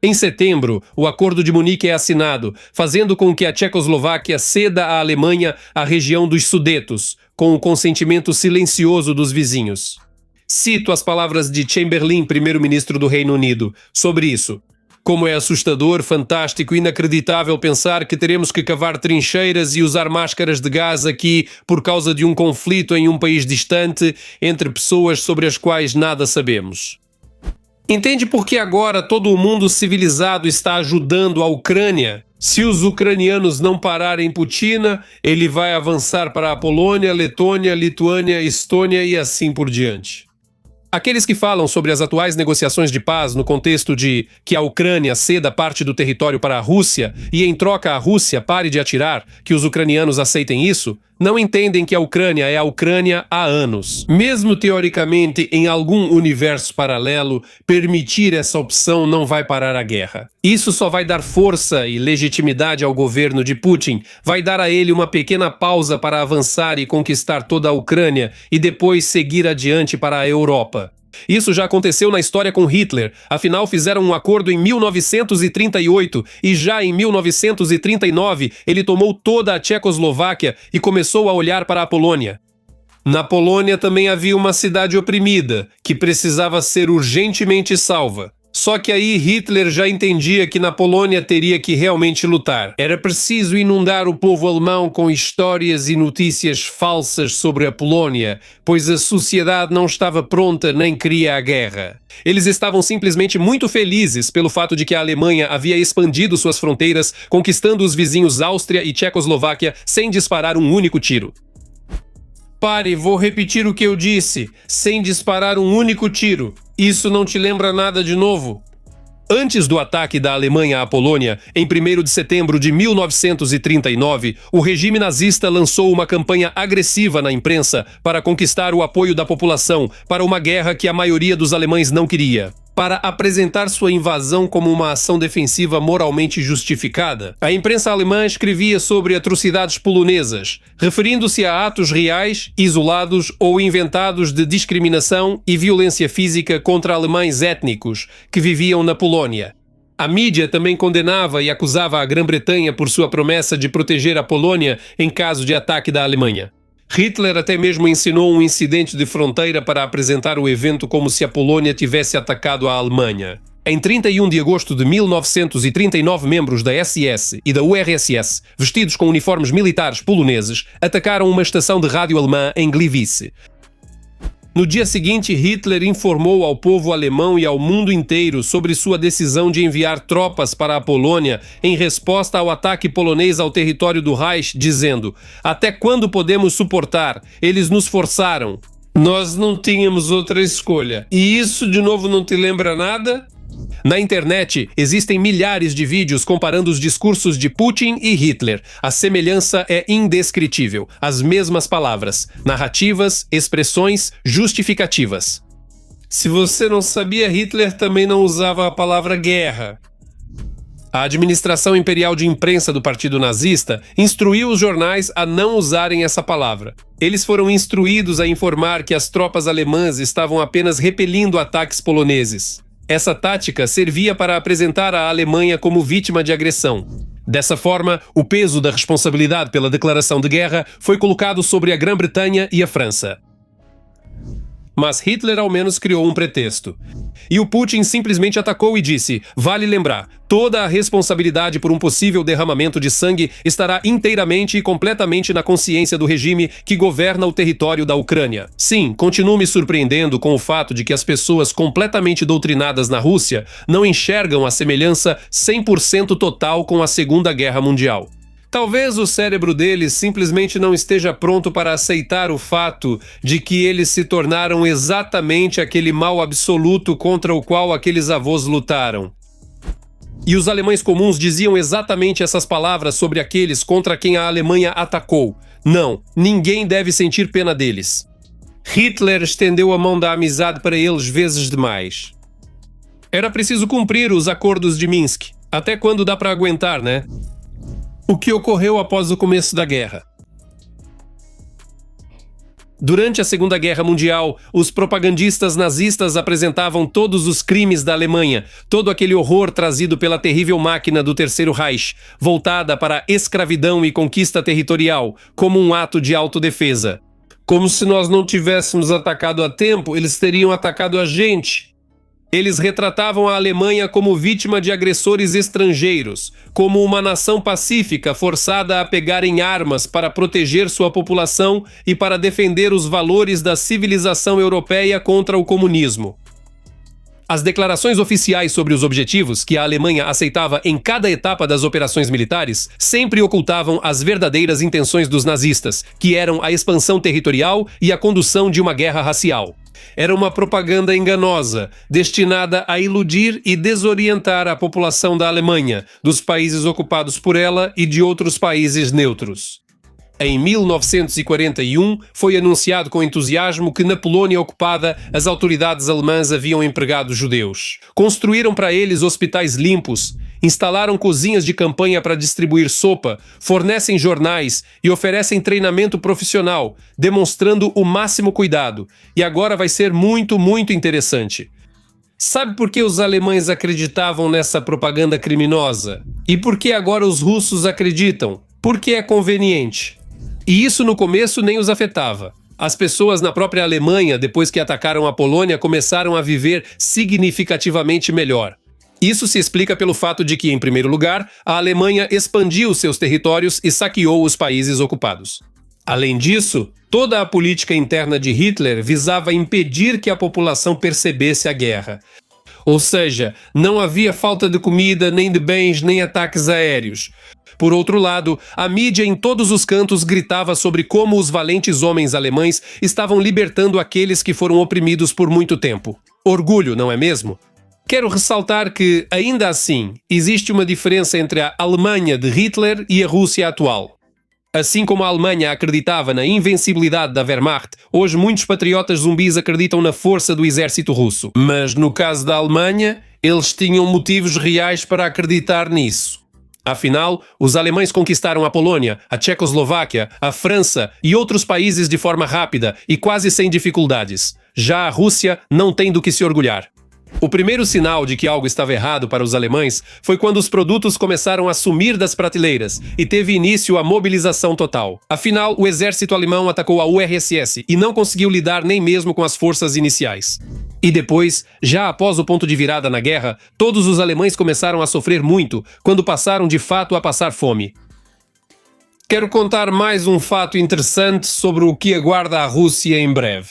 em setembro, o Acordo de Munique é assinado, fazendo com que a Tchecoslováquia ceda à Alemanha a região dos Sudetos, com o consentimento silencioso dos vizinhos. Cito as palavras de Chamberlain, primeiro-ministro do Reino Unido, sobre isso. Como é assustador, fantástico e inacreditável pensar que teremos que cavar trincheiras e usar máscaras de gás aqui por causa de um conflito em um país distante entre pessoas sobre as quais nada sabemos. Entende por que agora todo o mundo civilizado está ajudando a Ucrânia? Se os ucranianos não pararem Putin, ele vai avançar para a Polônia, Letônia, Lituânia, Estônia e assim por diante. Aqueles que falam sobre as atuais negociações de paz no contexto de que a Ucrânia ceda parte do território para a Rússia e em troca a Rússia pare de atirar, que os ucranianos aceitem isso, não entendem que a Ucrânia é a Ucrânia há anos. Mesmo teoricamente, em algum universo paralelo, permitir essa opção não vai parar a guerra. Isso só vai dar força e legitimidade ao governo de Putin, vai dar a ele uma pequena pausa para avançar e conquistar toda a Ucrânia e depois seguir adiante para a Europa. Isso já aconteceu na história com Hitler, afinal fizeram um acordo em 1938 e já em 1939 ele tomou toda a Tchecoslováquia e começou a olhar para a Polônia. Na Polônia também havia uma cidade oprimida, que precisava ser urgentemente salva. Só que aí Hitler já entendia que na Polônia teria que realmente lutar. Era preciso inundar o povo alemão com histórias e notícias falsas sobre a Polônia, pois a sociedade não estava pronta nem queria a guerra. Eles estavam simplesmente muito felizes pelo fato de que a Alemanha havia expandido suas fronteiras, conquistando os vizinhos Áustria e Tchecoslováquia sem disparar um único tiro. Pare, vou repetir o que eu disse, sem disparar um único tiro. Isso não te lembra nada de novo? Antes do ataque da Alemanha à Polônia, em 1º de setembro de 1939, o regime nazista lançou uma campanha agressiva na imprensa para conquistar o apoio da população para uma guerra que a maioria dos alemães não queria. Para apresentar sua invasão como uma ação defensiva moralmente justificada, a imprensa alemã escrevia sobre atrocidades polonesas, referindo-se a atos reais, isolados ou inventados de discriminação e violência física contra alemães étnicos que viviam na Polônia. A mídia também condenava e acusava a Grã-Bretanha por sua promessa de proteger a Polônia em caso de ataque da Alemanha. Hitler até mesmo ensinou um incidente de fronteira para apresentar o evento como se a Polônia tivesse atacado a Alemanha. Em 31 de agosto de 1939, membros da SS e da URSS, vestidos com uniformes militares poloneses, atacaram uma estação de rádio alemã em Gliwice. No dia seguinte, Hitler informou ao povo alemão e ao mundo inteiro sobre sua decisão de enviar tropas para a Polônia em resposta ao ataque polonês ao território do Reich, dizendo: "Até quando podemos suportar? Eles nos forçaram. Nós não tínhamos outra escolha." E isso de novo não te lembra nada? Na internet, existem milhares de vídeos comparando os discursos de Putin e Hitler. A semelhança é indescritível. As mesmas palavras, narrativas, expressões, justificativas. Se você não sabia, Hitler também não usava a palavra guerra. A administração imperial de imprensa do Partido Nazista instruiu os jornais a não usarem essa palavra. Eles foram instruídos a informar que as tropas alemãs estavam apenas repelindo ataques poloneses. Essa tática servia para apresentar a Alemanha como vítima de agressão. Dessa forma, o peso da responsabilidade pela declaração de guerra foi colocado sobre a Grã-Bretanha e a França. Mas Hitler ao menos criou um pretexto. E o Putin simplesmente atacou e disse: vale lembrar, toda a responsabilidade por um possível derramamento de sangue estará inteiramente e completamente na consciência do regime que governa o território da Ucrânia. Sim, continuo me surpreendendo com o fato de que as pessoas completamente doutrinadas na Rússia não enxergam a semelhança 100% total com a Segunda Guerra Mundial. Talvez o cérebro deles simplesmente não esteja pronto para aceitar o fato de que eles se tornaram exatamente aquele mal absoluto contra o qual aqueles avós lutaram. E os alemães comuns diziam exatamente essas palavras sobre aqueles contra quem a Alemanha atacou. Não, ninguém deve sentir pena deles. Hitler estendeu a mão da amizade para eles vezes demais. Era preciso cumprir os acordos de Minsk. Até quando dá para aguentar, né? O que ocorreu após o começo da guerra? Durante a Segunda Guerra Mundial, os propagandistas nazistas apresentavam todos os crimes da Alemanha, todo aquele horror trazido pela terrível máquina do Terceiro Reich, voltada para a escravidão e conquista territorial, como um ato de autodefesa. Como se nós não tivéssemos atacado a tempo, eles teriam atacado a gente. Eles retratavam a Alemanha como vítima de agressores estrangeiros, como uma nação pacífica forçada a pegar em armas para proteger sua população e para defender os valores da civilização europeia contra o comunismo. As declarações oficiais sobre os objetivos que a Alemanha aceitava em cada etapa das operações militares sempre ocultavam as verdadeiras intenções dos nazistas, que eram a expansão territorial e a condução de uma guerra racial. Era uma propaganda enganosa, destinada a iludir e desorientar a população da Alemanha, dos países ocupados por ela e de outros países neutros. Em 1941, foi anunciado com entusiasmo que na Polónia ocupada as autoridades alemãs haviam empregado judeus. Construíram para eles hospitais limpos, instalaram cozinhas de campanha para distribuir sopa, fornecem jornais e oferecem treinamento profissional, demonstrando o máximo cuidado. E agora vai ser muito interessante. Sabe por que os alemães acreditavam nessa propaganda criminosa? E por que agora os russos acreditam? Porque é conveniente. E isso no começo nem os afetava. As pessoas na própria Alemanha, depois que atacaram a Polônia, começaram a viver significativamente melhor. Isso se explica pelo fato de que, em primeiro lugar, a Alemanha expandiu seus territórios e saqueou os países ocupados. Além disso, toda a política interna de Hitler visava impedir que a população percebesse a guerra. Ou seja, não havia falta de comida, nem de bens, nem ataques aéreos. Por outro lado, a mídia em todos os cantos gritava sobre como os valentes homens alemães estavam libertando aqueles que foram oprimidos por muito tempo. Orgulho, não é mesmo? Quero ressaltar que, ainda assim, existe uma diferença entre a Alemanha de Hitler e a Rússia atual. Assim como a Alemanha acreditava na invencibilidade da Wehrmacht, hoje muitos patriotas zumbis acreditam na força do exército russo. Mas no caso da Alemanha, eles tinham motivos reais para acreditar nisso. Afinal, os alemães conquistaram a Polônia, a Tchecoslováquia, a França e outros países de forma rápida e quase sem dificuldades. Já a Rússia não tem do que se orgulhar. O primeiro sinal de que algo estava errado para os alemães foi quando os produtos começaram a sumir das prateleiras e teve início a mobilização total. Afinal, o exército alemão atacou a URSS e não conseguiu lidar nem mesmo com as forças iniciais. E depois, já após o ponto de virada na guerra, todos os alemães começaram a sofrer muito quando passaram de fato a passar fome. Quero contar mais um fato interessante sobre o que aguarda a Rússia em breve.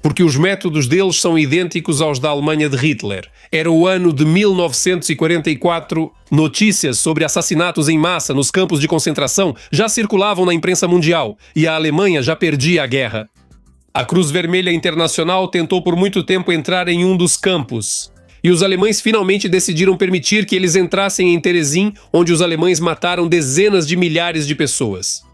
Porque os métodos deles são idênticos aos da Alemanha de Hitler. Era o ano de 1944. Notícias sobre assassinatos em massa nos campos de concentração já circulavam na imprensa mundial e a Alemanha já perdia a guerra. A Cruz Vermelha Internacional tentou por muito tempo entrar em um dos campos. E os alemães finalmente decidiram permitir que eles entrassem em Terezin, onde os alemães mataram dezenas de milhares de pessoas.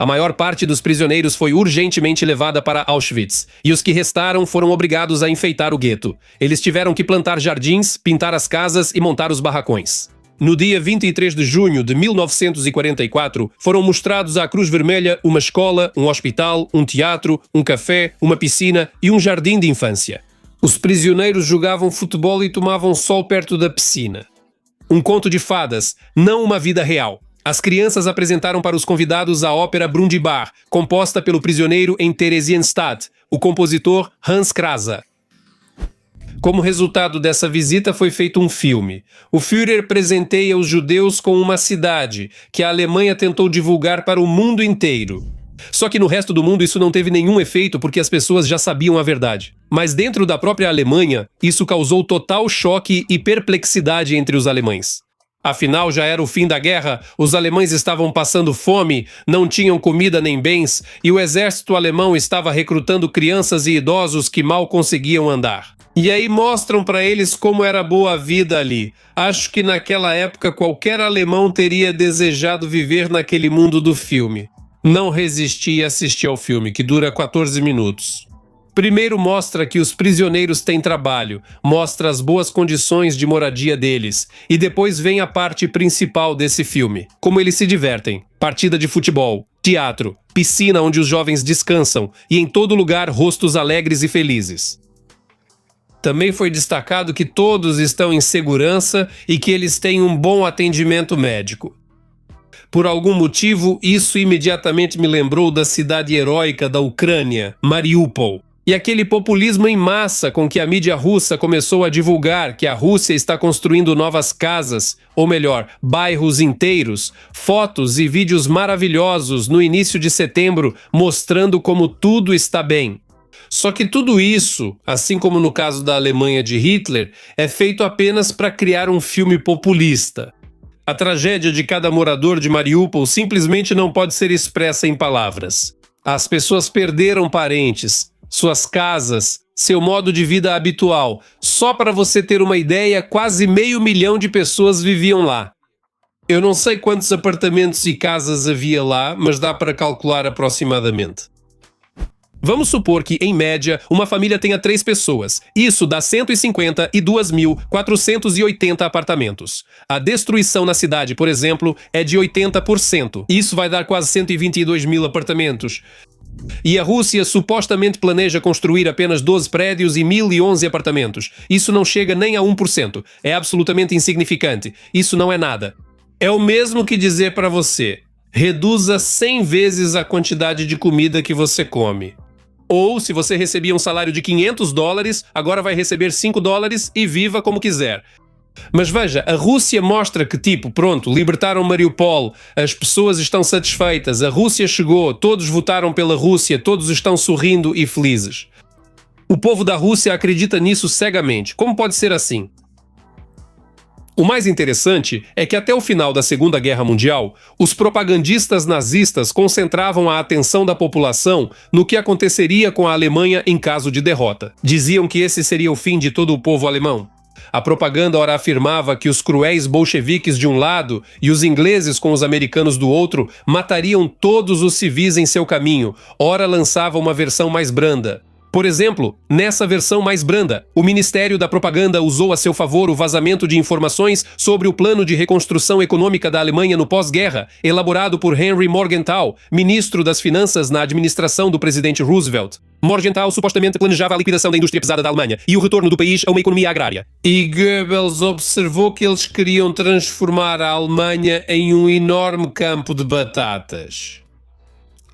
A maior parte dos prisioneiros foi urgentemente levada para Auschwitz, e os que restaram foram obrigados a enfeitar o gueto. Eles tiveram que plantar jardins, pintar as casas e montar os barracões. No dia 23 de junho de 1944, foram mostrados à Cruz Vermelha uma escola, um hospital, um teatro, um café, uma piscina e um jardim de infância. Os prisioneiros jogavam futebol e tomavam sol perto da piscina. Um conto de fadas, não uma vida real. As crianças apresentaram para os convidados a ópera Brundibar, composta pelo prisioneiro em Theresienstadt, o compositor Hans Krasa. Como resultado dessa visita foi feito um filme. O Führer presenteia os judeus com uma cidade que a Alemanha tentou divulgar para o mundo inteiro. Só que no resto do mundo isso não teve nenhum efeito porque as pessoas já sabiam a verdade. Mas dentro da própria Alemanha, isso causou total choque e perplexidade entre os alemães. Afinal, já era o fim da guerra, os alemães estavam passando fome, não tinham comida nem bens, e o exército alemão estava recrutando crianças e idosos que mal conseguiam andar. E aí mostram para eles como era boa a vida ali. Acho que naquela época qualquer alemão teria desejado viver naquele mundo do filme. Não resisti a assistir ao filme, que dura 14 minutos. Primeiro mostra que os prisioneiros têm trabalho, mostra as boas condições de moradia deles, e depois vem a parte principal desse filme, como eles se divertem. Partida de futebol, teatro, piscina onde os jovens descansam, e em todo lugar rostos alegres e felizes. Também foi destacado que todos estão em segurança e que eles têm um bom atendimento médico. Por algum motivo, isso imediatamente me lembrou da cidade heróica da Ucrânia, Mariupol. E aquele populismo em massa com que a mídia russa começou a divulgar que a Rússia está construindo novas casas, ou melhor, bairros inteiros, fotos e vídeos maravilhosos no início de setembro mostrando como tudo está bem. Só que tudo isso, assim como no caso da Alemanha de Hitler, é feito apenas para criar um filme populista. A tragédia de cada morador de Mariupol simplesmente não pode ser expressa em palavras. As pessoas perderam parentes, suas casas, seu modo de vida habitual. Só para você ter uma ideia, quase 500 mil de pessoas viviam lá. Eu não sei quantos apartamentos e casas havia lá, mas dá para calcular aproximadamente. Vamos supor que, em média, uma família tenha 3 pessoas. Isso dá 152.480 apartamentos. A destruição na cidade, por exemplo, é de 80%. Isso vai dar quase 122 mil apartamentos. E a Rússia supostamente planeja construir apenas 12 prédios e 1.011 apartamentos. Isso não chega nem a 1%. É absolutamente insignificante. Isso não é nada. É o mesmo que dizer para você: reduza 100 vezes a quantidade de comida que você come. Ou, se você recebia um salário de $500, agora vai receber $5 e viva como quiser. Mas veja, a Rússia mostra que, pronto, libertaram Mariupol, as pessoas estão satisfeitas, a Rússia chegou, todos votaram pela Rússia, todos estão sorrindo e felizes. O povo da Rússia acredita nisso cegamente. Como pode ser assim? O mais interessante é que até o final da Segunda Guerra Mundial, os propagandistas nazistas concentravam a atenção da população no que aconteceria com a Alemanha em caso de derrota. Diziam que esse seria o fim de todo o povo alemão. A propaganda ora afirmava que os cruéis bolcheviques de um lado e os ingleses com os americanos do outro matariam todos os civis em seu caminho, ora lançava uma versão mais branda. Por exemplo, nessa versão mais branda, o Ministério da Propaganda usou a seu favor o vazamento de informações sobre o plano de reconstrução econômica da Alemanha no pós-guerra, elaborado por Henry Morgenthau, ministro das Finanças na administração do presidente Roosevelt. Morgenthau supostamente planejava a liquidação da indústria pesada da Alemanha e o retorno do país a uma economia agrária. E Goebbels observou que eles queriam transformar a Alemanha em um enorme campo de batatas.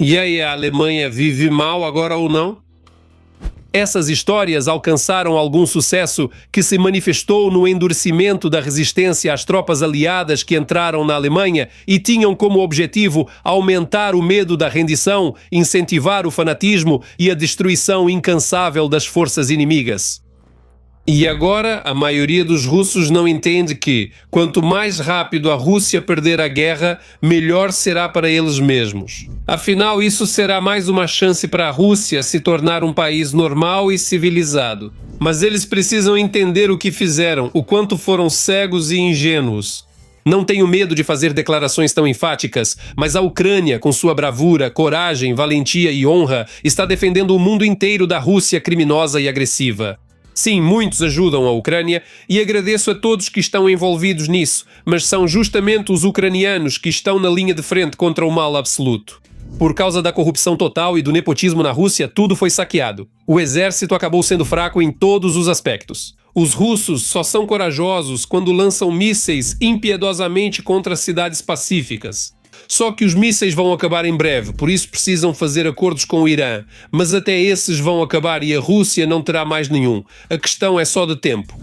E aí, a Alemanha vive mal agora ou não? Essas histórias alcançaram algum sucesso que se manifestou no endurecimento da resistência às tropas aliadas que entraram na Alemanha e tinham como objetivo aumentar o medo da rendição, incentivar o fanatismo e a destruição incansável das forças inimigas. E agora, a maioria dos russos não entende que, quanto mais rápido a Rússia perder a guerra, melhor será para eles mesmos. Afinal, isso será mais uma chance para a Rússia se tornar um país normal e civilizado. Mas eles precisam entender o que fizeram, o quanto foram cegos e ingênuos. Não tenho medo de fazer declarações tão enfáticas, mas a Ucrânia, com sua bravura, coragem, valentia e honra, está defendendo o mundo inteiro da Rússia criminosa e agressiva. Sim, muitos ajudam a Ucrânia e agradeço a todos que estão envolvidos nisso, mas são justamente os ucranianos que estão na linha de frente contra o mal absoluto. Por causa da corrupção total e do nepotismo na Rússia, tudo foi saqueado. O exército acabou sendo fraco em todos os aspectos. Os russos só são corajosos quando lançam mísseis impiedosamente contra cidades pacíficas. Só que os mísseis vão acabar em breve, por isso precisam fazer acordos com o Irã. Mas até esses vão acabar e a Rússia não terá mais nenhum. A questão é só de tempo.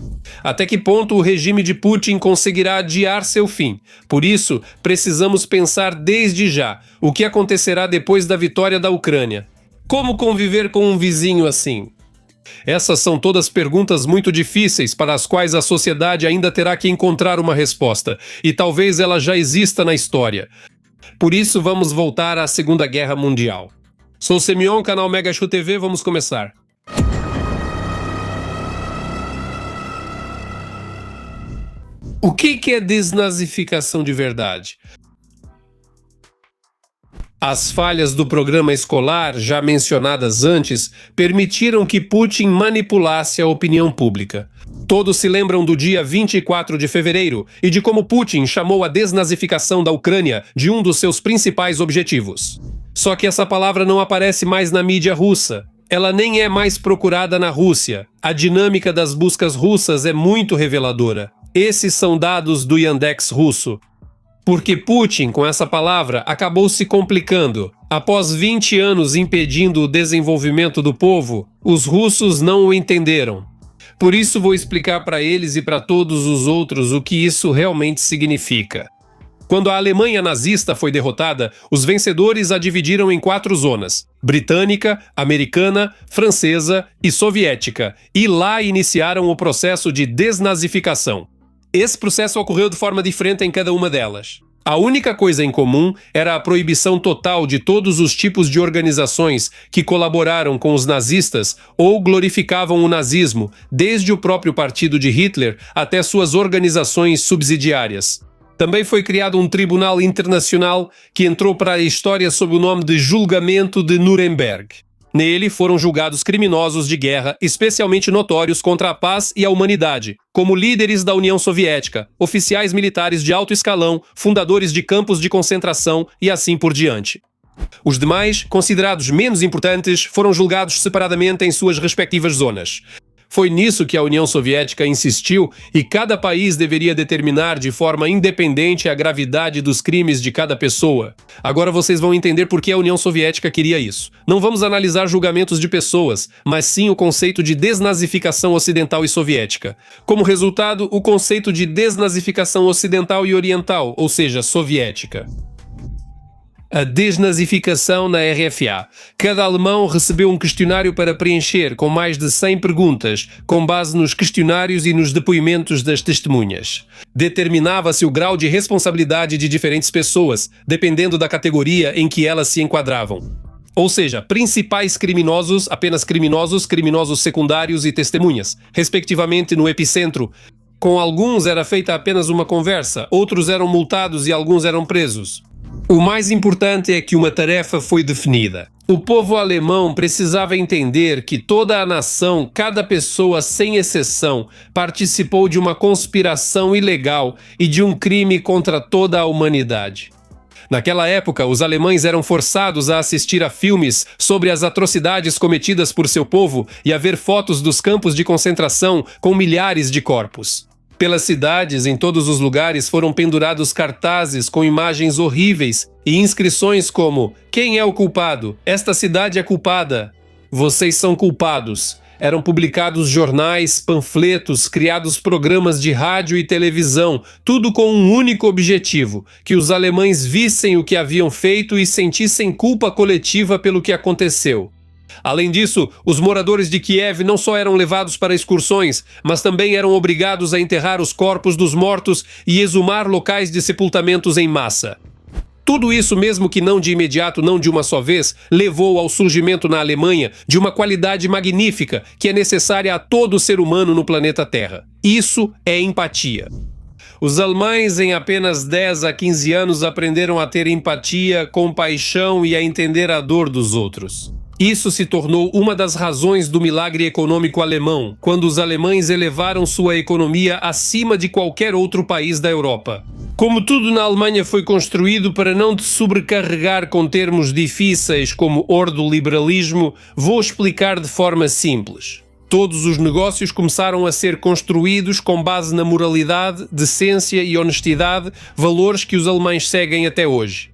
Até que ponto o regime de Putin conseguirá adiar seu fim? Por isso, precisamos pensar desde já o que acontecerá depois da vitória da Ucrânia. Como conviver com um vizinho assim? Essas são todas perguntas muito difíceis para as quais a sociedade ainda terá que encontrar uma resposta, e talvez ela já exista na história. Por isso, vamos voltar à Segunda Guerra Mundial. Sou Semion, canal Mega Show TV, vamos começar. O que é desnazificação de verdade? As falhas do programa escolar, já mencionadas antes, permitiram que Putin manipulasse a opinião pública. Todos se lembram do dia 24 de fevereiro e de como Putin chamou a desnazificação da Ucrânia de um dos seus principais objetivos. Só que essa palavra não aparece mais na mídia russa. Ela nem é mais procurada na Rússia. A dinâmica das buscas russas é muito reveladora. Esses são dados do Yandex russo. Porque Putin, com essa palavra, acabou se complicando. Após 20 anos impedindo o desenvolvimento do povo, os russos não o entenderam. Por isso vou explicar para eles e para todos os outros o que isso realmente significa. Quando a Alemanha nazista foi derrotada, os vencedores a dividiram em 4 zonas: britânica, americana, francesa e soviética, e lá iniciaram o processo de desnazificação. Esse processo ocorreu de forma diferente em cada uma delas. A única coisa em comum era a proibição total de todos os tipos de organizações que colaboraram com os nazistas ou glorificavam o nazismo, desde o próprio partido de Hitler até suas organizações subsidiárias. Também foi criado um tribunal internacional que entrou para a história sob o nome de Julgamento de Nuremberg. Nele foram julgados criminosos de guerra especialmente notórios contra a paz e a humanidade, como líderes da União Soviética, oficiais militares de alto escalão, fundadores de campos de concentração e assim por diante. Os demais, considerados menos importantes, foram julgados separadamente em suas respectivas zonas. Foi nisso que a União Soviética insistiu e cada país deveria determinar de forma independente a gravidade dos crimes de cada pessoa. Agora vocês vão entender por que a União Soviética queria isso. Não vamos analisar julgamentos de pessoas, mas sim o conceito de desnazificação ocidental e soviética. Como resultado, o conceito de desnazificação ocidental e oriental, ou seja, soviética. A desnazificação na RFA. Cada alemão recebeu um questionário para preencher com mais de 100 perguntas, com base nos questionários e nos depoimentos das testemunhas. Determinava-se o grau de responsabilidade de diferentes pessoas, dependendo da categoria em que elas se enquadravam. Ou seja, principais criminosos, apenas criminosos, criminosos secundários e testemunhas, respectivamente no epicentro. Com alguns era feita apenas uma conversa, outros eram multados e alguns eram presos. O mais importante é que uma tarefa foi definida. O povo alemão precisava entender que toda a nação, cada pessoa sem exceção, participou de uma conspiração ilegal e de um crime contra toda a humanidade. Naquela época, os alemães eram forçados a assistir a filmes sobre as atrocidades cometidas por seu povo e a ver fotos dos campos de concentração com milhares de corpos. Pelas cidades, em todos os lugares, foram pendurados cartazes com imagens horríveis e inscrições como: "Quem é o culpado? Esta cidade é culpada. Vocês são culpados." Eram publicados jornais, panfletos, criados programas de rádio e televisão, tudo com um único objetivo: que os alemães vissem o que haviam feito e sentissem culpa coletiva pelo que aconteceu. Além disso, os moradores de Kiev não só eram levados para excursões, mas também eram obrigados a enterrar os corpos dos mortos e exumar locais de sepultamentos em massa. Tudo isso, mesmo que não de imediato, não de uma só vez, levou ao surgimento na Alemanha de uma qualidade magnífica que é necessária a todo ser humano no planeta Terra. Isso é empatia. Os alemães, em apenas 10 a 15 anos, aprenderam a ter empatia, compaixão e a entender a dor dos outros. Isso se tornou uma das razões do milagre econômico alemão, quando os alemães elevaram sua economia acima de qualquer outro país da Europa. Como tudo na Alemanha foi construído para não te sobrecarregar com termos difíceis como ordoliberalismo, vou explicar de forma simples. Todos os negócios começaram a ser construídos com base na moralidade, decência e honestidade, valores que os alemães seguem até hoje.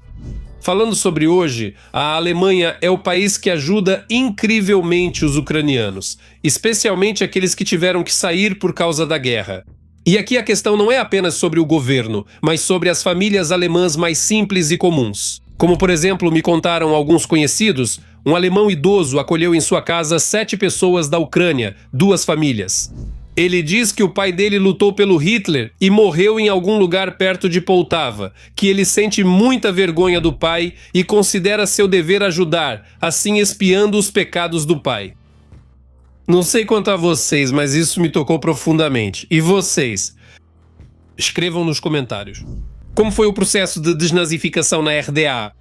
Falando sobre hoje, a Alemanha é o país que ajuda incrivelmente os ucranianos, especialmente aqueles que tiveram que sair por causa da guerra. E aqui a questão não é apenas sobre o governo, mas sobre as famílias alemãs mais simples e comuns. Como, por exemplo, me contaram alguns conhecidos, um alemão idoso acolheu em sua casa 7 pessoas da Ucrânia, 2 famílias. Ele diz que o pai dele lutou pelo Hitler e morreu em algum lugar perto de Poltava, que ele sente muita vergonha do pai e considera seu dever ajudar, assim expiando os pecados do pai. Não sei quanto a vocês, mas isso me tocou profundamente. E vocês? Escrevam nos comentários. Como foi o processo de desnazificação na RDA?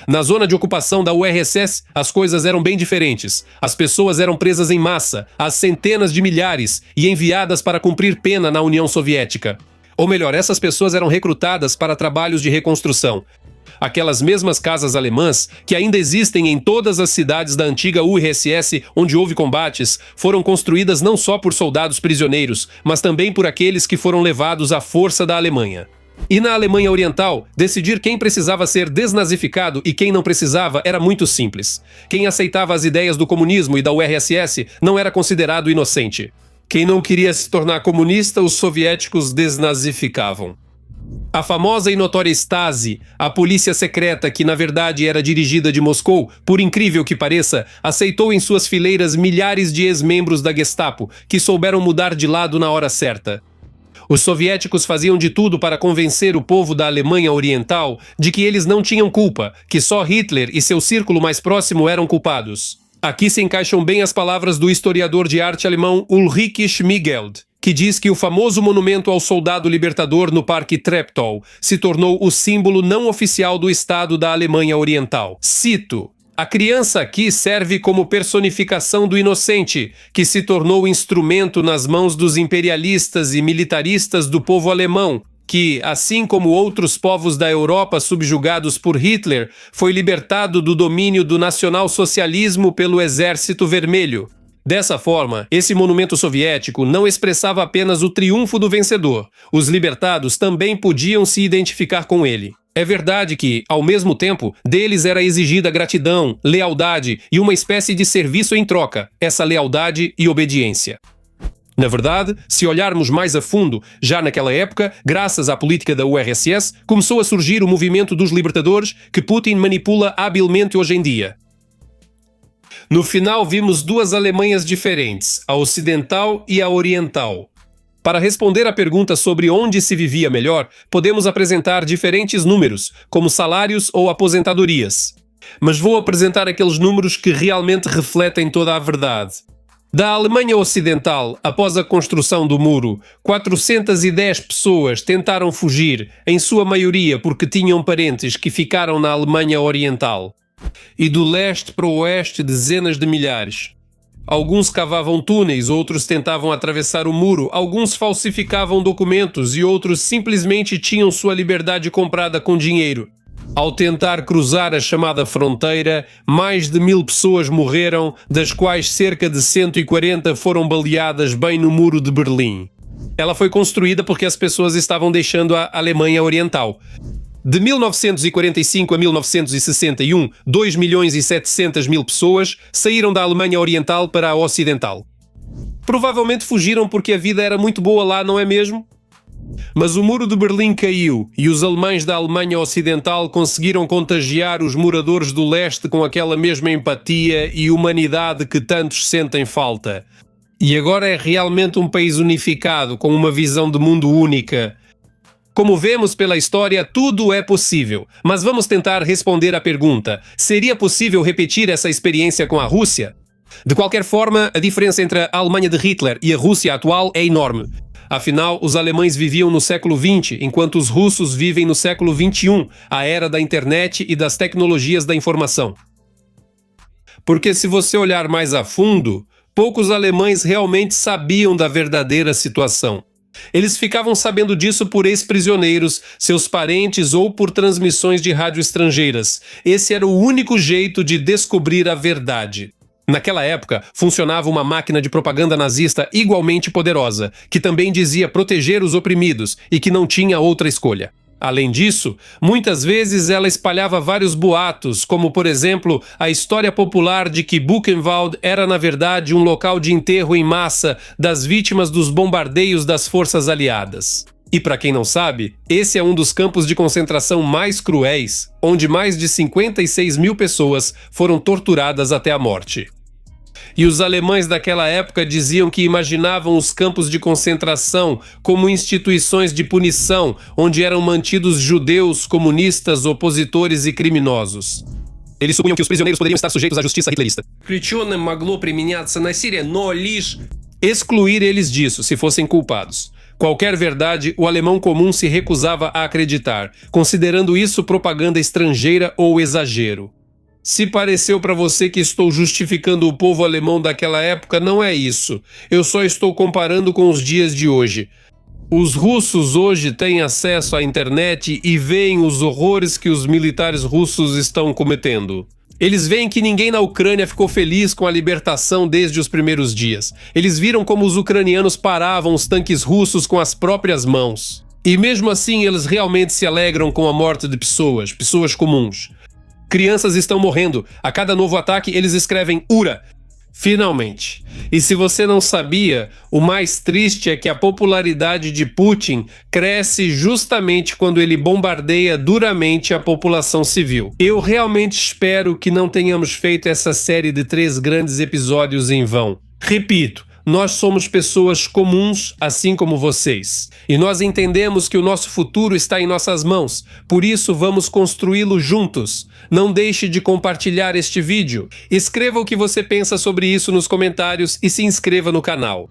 Na zona de ocupação da URSS, as coisas eram bem diferentes. As pessoas eram presas em massa, às centenas de milhares, e enviadas para cumprir pena na União Soviética. Ou melhor, essas pessoas eram recrutadas para trabalhos de reconstrução. Aquelas mesmas casas alemãs, que ainda existem em todas as cidades da antiga URSS onde houve combates, foram construídas não só por soldados prisioneiros, mas também por aqueles que foram levados à força da Alemanha. E na Alemanha Oriental, decidir quem precisava ser desnazificado e quem não precisava era muito simples. Quem aceitava as ideias do comunismo e da URSS não era considerado inocente. Quem não queria se tornar comunista, os soviéticos desnazificavam. A famosa e notória Stasi, a polícia secreta que na verdade era dirigida de Moscou, por incrível que pareça, aceitou em suas fileiras milhares de ex-membros da Gestapo, que souberam mudar de lado na hora certa. Os soviéticos faziam de tudo para convencer o povo da Alemanha Oriental de que eles não tinham culpa, que só Hitler e seu círculo mais próximo eram culpados. Aqui se encaixam bem as palavras do historiador de arte alemão Ulrich Schmigeld, que diz que o famoso monumento ao soldado libertador no Parque Treptow se tornou o símbolo não oficial do Estado da Alemanha Oriental. Cito: "A criança aqui serve como personificação do inocente, que se tornou instrumento nas mãos dos imperialistas e militaristas do povo alemão, que, assim como outros povos da Europa subjugados por Hitler, foi libertado do domínio do nacionalsocialismo pelo Exército Vermelho." Dessa forma, esse monumento soviético não expressava apenas o triunfo do vencedor. Os libertados também podiam se identificar com ele. É verdade que, ao mesmo tempo, deles era exigida gratidão, lealdade e uma espécie de serviço em troca, essa lealdade e obediência. Na verdade, se olharmos mais a fundo, já naquela época, graças à política da URSS, começou a surgir o movimento dos libertadores que Putin manipula habilmente hoje em dia. No final, vimos 2 Alemanhas diferentes, a ocidental e a oriental. Para responder à pergunta sobre onde se vivia melhor, podemos apresentar diferentes números, como salários ou aposentadorias. Mas vou apresentar aqueles números que realmente refletem toda a verdade. Da Alemanha Ocidental, após a construção do muro, 410 pessoas tentaram fugir, em sua maioria porque tinham parentes que ficaram na Alemanha Oriental. E do leste para o oeste, dezenas de milhares. Alguns cavavam túneis, outros tentavam atravessar o muro, alguns falsificavam documentos e outros simplesmente tinham sua liberdade comprada com dinheiro. Ao tentar cruzar a chamada fronteira, mais de 1000 pessoas morreram, das quais cerca de 140 foram baleadas bem no muro de Berlim. Ela foi construída porque as pessoas estavam deixando a Alemanha Oriental. De 1945 a 1961, 2.700.000 pessoas saíram da Alemanha Oriental para a Ocidental. Provavelmente fugiram porque a vida era muito boa lá, não é mesmo? Mas o muro de Berlim caiu e os alemães da Alemanha Ocidental conseguiram contagiar os moradores do leste com aquela mesma empatia e humanidade que tantos sentem falta. E agora é realmente um país unificado, com uma visão de mundo única. Como vemos pela história, tudo é possível. Mas vamos tentar responder à pergunta: seria possível repetir essa experiência com a Rússia? De qualquer forma, a diferença entre a Alemanha de Hitler e a Rússia atual é enorme. Afinal, os alemães viviam no século XX, enquanto os russos vivem no século XXI, a era da internet e das tecnologias da informação. porque se você olhar mais a fundo, poucos alemães realmente sabiam da verdadeira situação. Eles ficavam sabendo disso por ex-prisioneiros, seus parentes ou por transmissões de rádio estrangeiras. Esse era o único jeito de descobrir a verdade. Naquela época, funcionava uma máquina de propaganda nazista igualmente poderosa, que também dizia proteger os oprimidos e que não tinha outra escolha. Além disso, muitas vezes ela espalhava vários boatos, como por exemplo, a história popular de que Buchenwald era na verdade um local de enterro em massa das vítimas dos bombardeios das forças aliadas. E para quem não sabe, esse é um dos campos de concentração mais cruéis, onde mais de 56 mil pessoas foram torturadas até a morte. E os alemães daquela época diziam que imaginavam os campos de concentração como instituições de punição, onde eram mantidos judeus, comunistas, opositores e criminosos. Eles supunham que os prisioneiros poderiam estar sujeitos à justiça hitlerista. Excluir eles disso, se fossem culpados. Qualquer verdade, o alemão comum se recusava a acreditar, considerando isso propaganda estrangeira ou exagero. Se pareceu para você que estou justificando o povo alemão daquela época, não é isso. Eu só estou comparando com os dias de hoje. Os russos hoje têm acesso à internet e veem os horrores que os militares russos estão cometendo. Eles veem que ninguém na Ucrânia ficou feliz com a libertação desde os primeiros dias. Eles viram como os ucranianos paravam os tanques russos com as próprias mãos. E mesmo assim eles realmente se alegram com a morte de pessoas comuns. Crianças estão morrendo. A cada novo ataque eles escrevem URA. Finalmente. E se você não sabia, o mais triste é que a popularidade de Putin cresce justamente quando ele bombardeia duramente a população civil. Eu realmente espero que não tenhamos feito essa série de 3 grandes episódios em vão. Repito, nós somos pessoas comuns, assim como vocês. E nós entendemos que o nosso futuro está em nossas mãos. Por isso, vamos construí-lo juntos. Não deixe de compartilhar este vídeo. Escreva o que você pensa sobre isso nos comentários e se inscreva no canal.